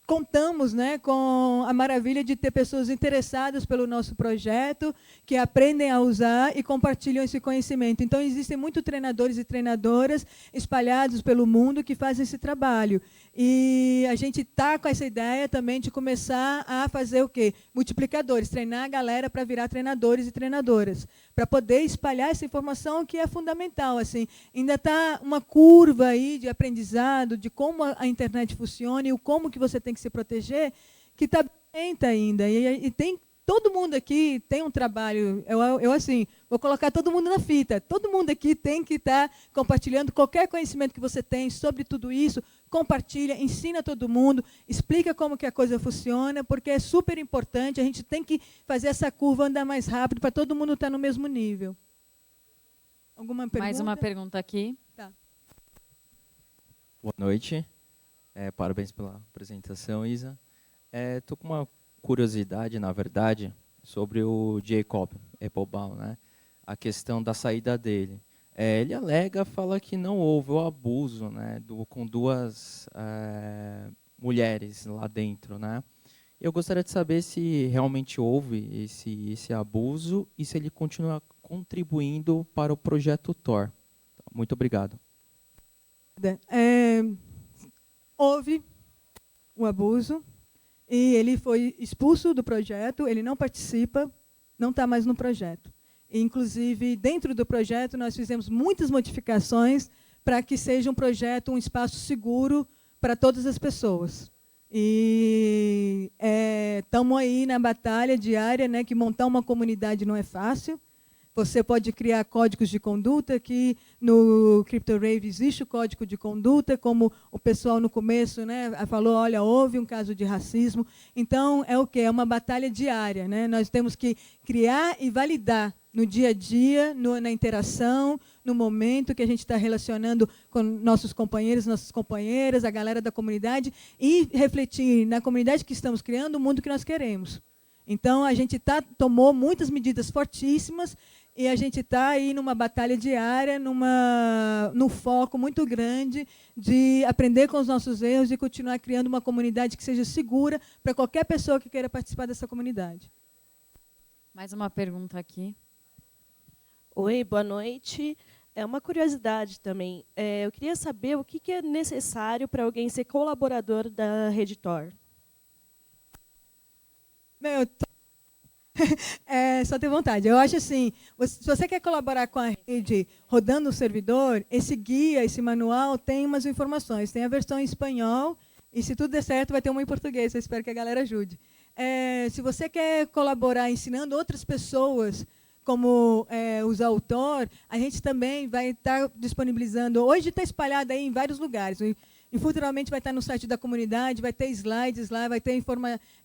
contamos, né, com a maravilha de ter pessoas interessadas pelo nosso projeto, que aprendem a usar e compartilham esse conhecimento. Então, existem muitos treinadores e treinadoras espalhados pelo mundo que fazem esse trabalho. E a gente está com essa ideia também de começar a fazer o quê? Multiplicadores, treinar a galera para virar treinadores e treinadoras, para poder espalhar essa informação que é fundamental. Assim. Ainda está uma curva aí de aprendizado, de como a internet funciona e o como que você tem que se proteger, que está lenta ainda. E tem todo mundo aqui tem um trabalho. Eu assim, vou colocar todo mundo na fita. Todo mundo aqui tem que estar compartilhando qualquer conhecimento que você tem sobre tudo isso. Compartilha, ensina todo mundo, explica como que a coisa funciona, porque é super importante. A gente tem que fazer essa curva andar mais rápido para todo mundo estar no mesmo nível. Alguma pergunta? Mais uma pergunta aqui. Tá. Boa noite. Parabéns pela apresentação, Isa. Estou com uma curiosidade, na verdade, sobre o Jacob Appelbaum, né? A questão da saída dele. Ele alega, fala que não houve o abuso, né, com duas mulheres lá dentro, né? Eu gostaria de saber se realmente houve esse abuso e se ele continua contribuindo para o projeto Tor. Muito obrigado. Houve um abuso e ele foi expulso do projeto, ele não participa, não está mais no projeto. E, inclusive, dentro do projeto, nós fizemos muitas modificações para que seja um projeto, um espaço seguro para todas as pessoas. E estamos aí na batalha diária, né, que montar uma comunidade não é fácil. Você pode criar códigos de conduta, que no CryptoRave existe o código de conduta, como o pessoal no começo, né, falou, olha, houve um caso de racismo. Então, é o quê? É uma batalha diária. Né? Nós temos que criar e validar no dia a dia, na interação, no momento que a gente está relacionando com nossos companheiros, nossas companheiras, a galera da comunidade, e refletir na comunidade que estamos criando o mundo que nós queremos. Então, a gente tomou muitas medidas fortíssimas e a gente está aí numa batalha diária, num foco muito grande de aprender com os nossos erros e continuar criando uma comunidade que seja segura para qualquer pessoa que queira participar dessa comunidade. Mais uma pergunta aqui. Oi, boa noite. Uma curiosidade também. Eu queria saber o que é necessário para alguém ser colaborador da Rede Tor. Só ter vontade. Eu acho assim, se você quer colaborar com a rede rodando o servidor, esse guia, esse manual tem umas informações. Tem a versão em espanhol e, se tudo der certo, vai ter uma em português. Eu espero que a galera ajude. Se você quer colaborar ensinando outras pessoas como usar o Tor, a gente também vai estar disponibilizando. Hoje está espalhado aí em vários lugares. E futuramente vai estar no site da comunidade, vai ter slides lá, vai ter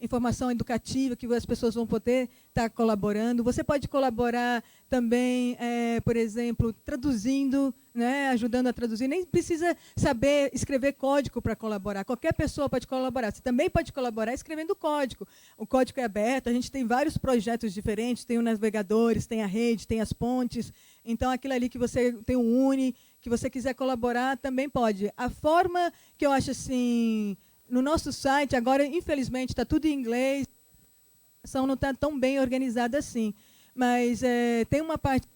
informação educativa que as pessoas vão poder estar colaborando. Você pode colaborar também, por exemplo, traduzindo, né, ajudando a traduzir. Nem precisa saber escrever código para colaborar. Qualquer pessoa pode colaborar. Você também pode colaborar escrevendo código. O código é aberto, a gente tem vários projetos diferentes, tem os navegadores, tem a rede, tem as pontes. Então, aquilo ali que você tem o Uni, que você quiser colaborar, também pode. A forma que eu acho assim, no nosso site, agora, infelizmente, está tudo em inglês, a ação não está tão bem organizada assim. Mas tem uma parte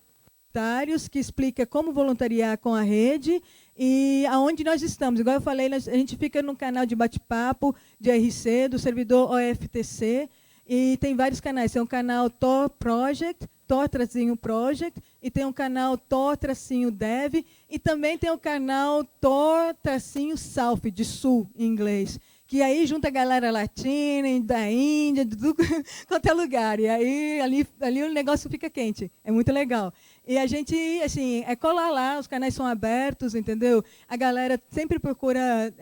que explica como voluntariar com a rede e aonde nós estamos. Igual eu falei, a gente fica no canal de bate-papo de RC, do servidor OFTC, e tem vários canais. Tem um canal Tor Project, Tor-Project, e tem um canal Tor-Dev, e também tem o canal Tor-South, de sul, em inglês, que aí junta a galera latina, da Índia, de tudo quanto é lugar. E aí ali o negócio fica quente. É muito legal. E a gente, assim, colar lá, os canais são abertos, entendeu? A galera sempre procura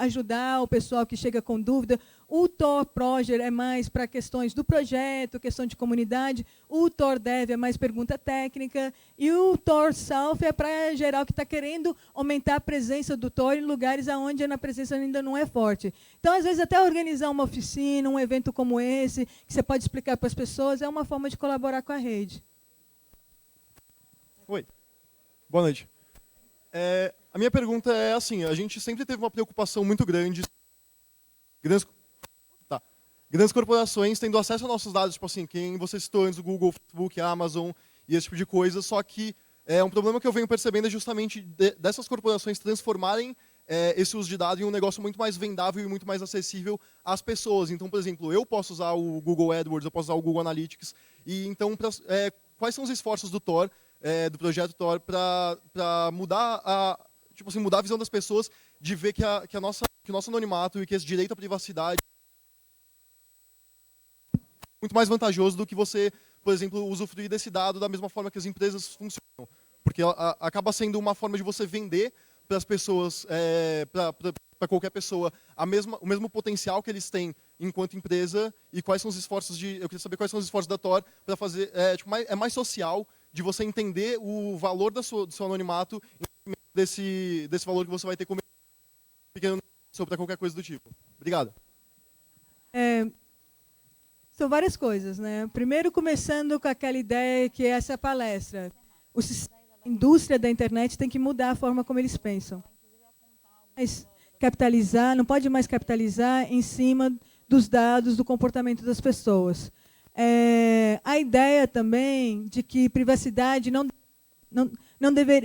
ajudar o pessoal que chega com dúvida. O Tor Proger é mais para questões do projeto, questão de comunidade. O Tor Dev é mais pergunta técnica. E o Tor South é para geral que está querendo aumentar a presença do Tor em lugares onde a presença ainda não é forte. Então, às vezes, até organizar uma oficina, um evento como esse, que você pode explicar para as pessoas, é uma forma de colaborar com a rede. Oi, boa noite. A minha pergunta é assim, a gente sempre teve uma preocupação muito grande, grandes corporações tendo acesso aos nossos dados, tipo assim, quem você citou antes, o Google, Facebook, Amazon e esse tipo de coisa, só que um problema que eu venho percebendo é justamente dessas corporações transformarem esse uso de dados em um negócio muito mais vendável e muito mais acessível às pessoas. Então, por exemplo, eu posso usar o Google AdWords, eu posso usar o Google Analytics, e então, quais são os esforços do Tor, do projeto Tor, para mudar mudar a visão das pessoas de ver que o nosso anonimato e que esse direito à privacidade é muito mais vantajoso do que você, por exemplo, usufruir desse dado da mesma forma que as empresas funcionam. Porque acaba sendo uma forma de você vender para as pessoas, para qualquer pessoa, o mesmo potencial que eles têm enquanto empresa, e quais são os esforços eu queria saber quais são os esforços da Tor para fazer, é mais social, de você entender o valor do seu anonimato desse valor que você vai ter como pequeno para qualquer coisa do tipo. Obrigado. São várias coisas, né? Primeiro, começando com aquela ideia que é essa palestra. A indústria da internet tem que mudar a forma como eles pensam. Mas não pode mais capitalizar em cima dos dados, do comportamento das pessoas. A ideia também de que privacidade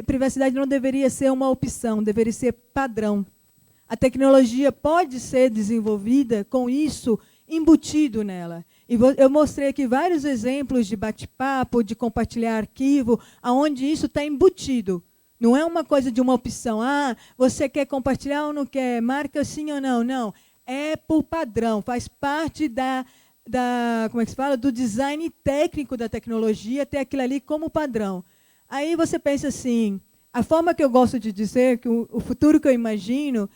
privacidade não deveria ser uma opção, deveria ser padrão. A tecnologia pode ser desenvolvida com isso embutido nela. E eu mostrei aqui vários exemplos de bate-papo, de compartilhar arquivo, onde isso está embutido. Não é uma coisa de uma opção. Você quer compartilhar ou não quer? Marca sim ou não? Não. É por padrão, faz parte como é que se fala? Do design técnico da tecnologia, ter aquilo ali como padrão. Aí você pensa assim, a forma que eu gosto de dizer, que o futuro que eu imagino,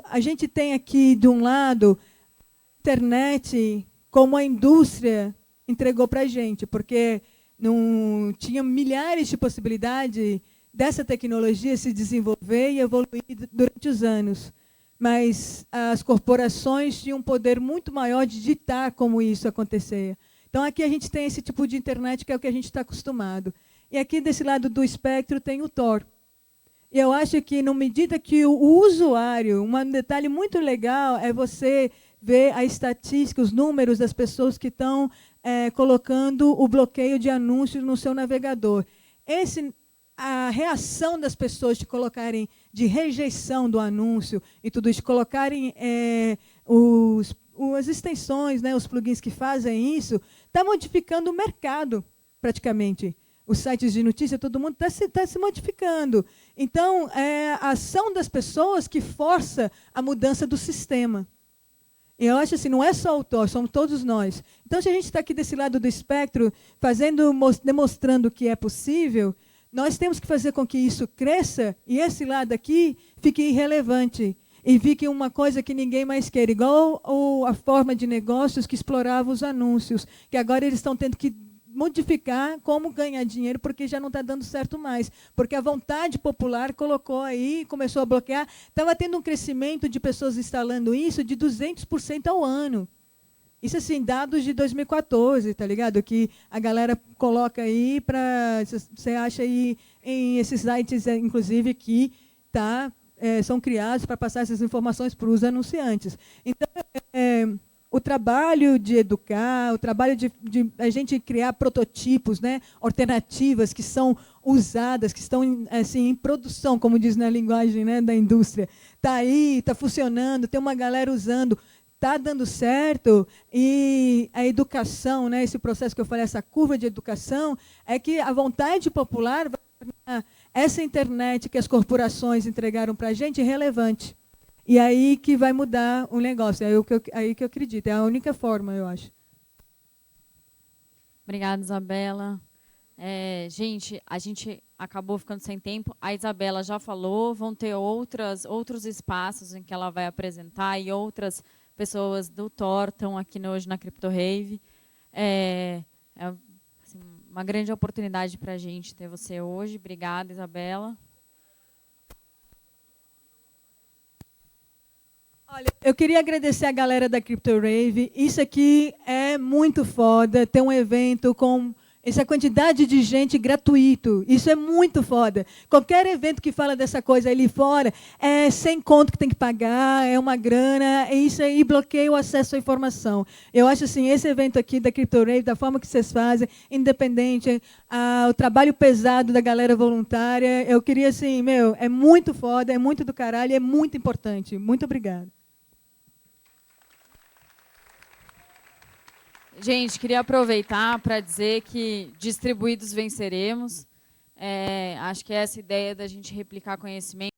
a gente tem aqui, de um lado, a internet como a indústria entregou para a gente, porque não tinha milhares de possibilidades dessa tecnologia se desenvolver e evoluir durante os anos. Mas as corporações tinham um poder muito maior de ditar como isso acontecia. Então, aqui a gente tem esse tipo de internet que é o que a gente está acostumado. E aqui, desse lado do espectro, tem o Tor. E eu acho que, na medida que o usuário, um detalhe muito legal é você ver a estatística, os números das pessoas que estão colocando o bloqueio de anúncios no seu navegador. A reação das pessoas de colocarem, de rejeição do anúncio e tudo isso, colocarem as extensões, né, os plugins que fazem isso, está modificando o mercado, praticamente. Os sites de notícia, todo mundo está se modificando. Então, é a ação das pessoas que força a mudança do sistema. E eu acho assim, não é só o Tor, somos todos nós. Então, se a gente está aqui desse lado do espectro, demonstrando que é possível, nós temos que fazer com que isso cresça e esse lado aqui fique irrelevante e fique uma coisa que ninguém mais quer, igual a forma de negócios que explorava os anúncios, que agora eles estão tendo que modificar como ganhar dinheiro, porque já não está dando certo mais. Porque a vontade popular colocou aí, começou a bloquear. Estava tendo um crescimento de pessoas instalando isso de 200% ao ano. Isso, assim, dados de 2014, tá ligado? Que a galera coloca aí para... Você acha aí em esses sites, inclusive, que são criados para passar essas informações para os anunciantes. Então, o trabalho de educar, o trabalho de a gente criar prototipos, né, alternativas que são usadas, que estão assim, em produção, como diz na linguagem, né, da indústria. Está aí, está funcionando, tem uma galera usando, está dando certo. E a educação, né, esse processo que eu falei, essa curva de educação, é que a vontade popular vai tornar essa internet que as corporações entregaram para a gente relevante. E aí que vai mudar o negócio. Aí que eu acredito. É a única forma, eu acho. Obrigada, Isabela. Gente, a gente acabou ficando sem tempo. A Isabela já falou, vão ter outros espaços em que ela vai apresentar e outras pessoas do Tor estão aqui hoje na Crypto Rave. Assim, uma grande oportunidade para a gente ter você hoje. Obrigada, Isabela. Olha, eu queria agradecer a galera da Crypto Rave. Isso aqui é muito foda, ter um evento com essa quantidade de gente gratuito. Isso é muito foda. Qualquer evento que fala dessa coisa ali fora, é sem conto que tem que pagar, é uma grana, e isso aí bloqueia o acesso à informação. Eu acho assim, esse evento aqui da Crypto Rave, da forma que vocês fazem, independente, o trabalho pesado da galera voluntária, eu queria assim, é muito foda, é muito do caralho, é muito importante. Muito obrigada. Gente, queria aproveitar para dizer que distribuídos venceremos. Acho que essa ideia da gente replicar conhecimento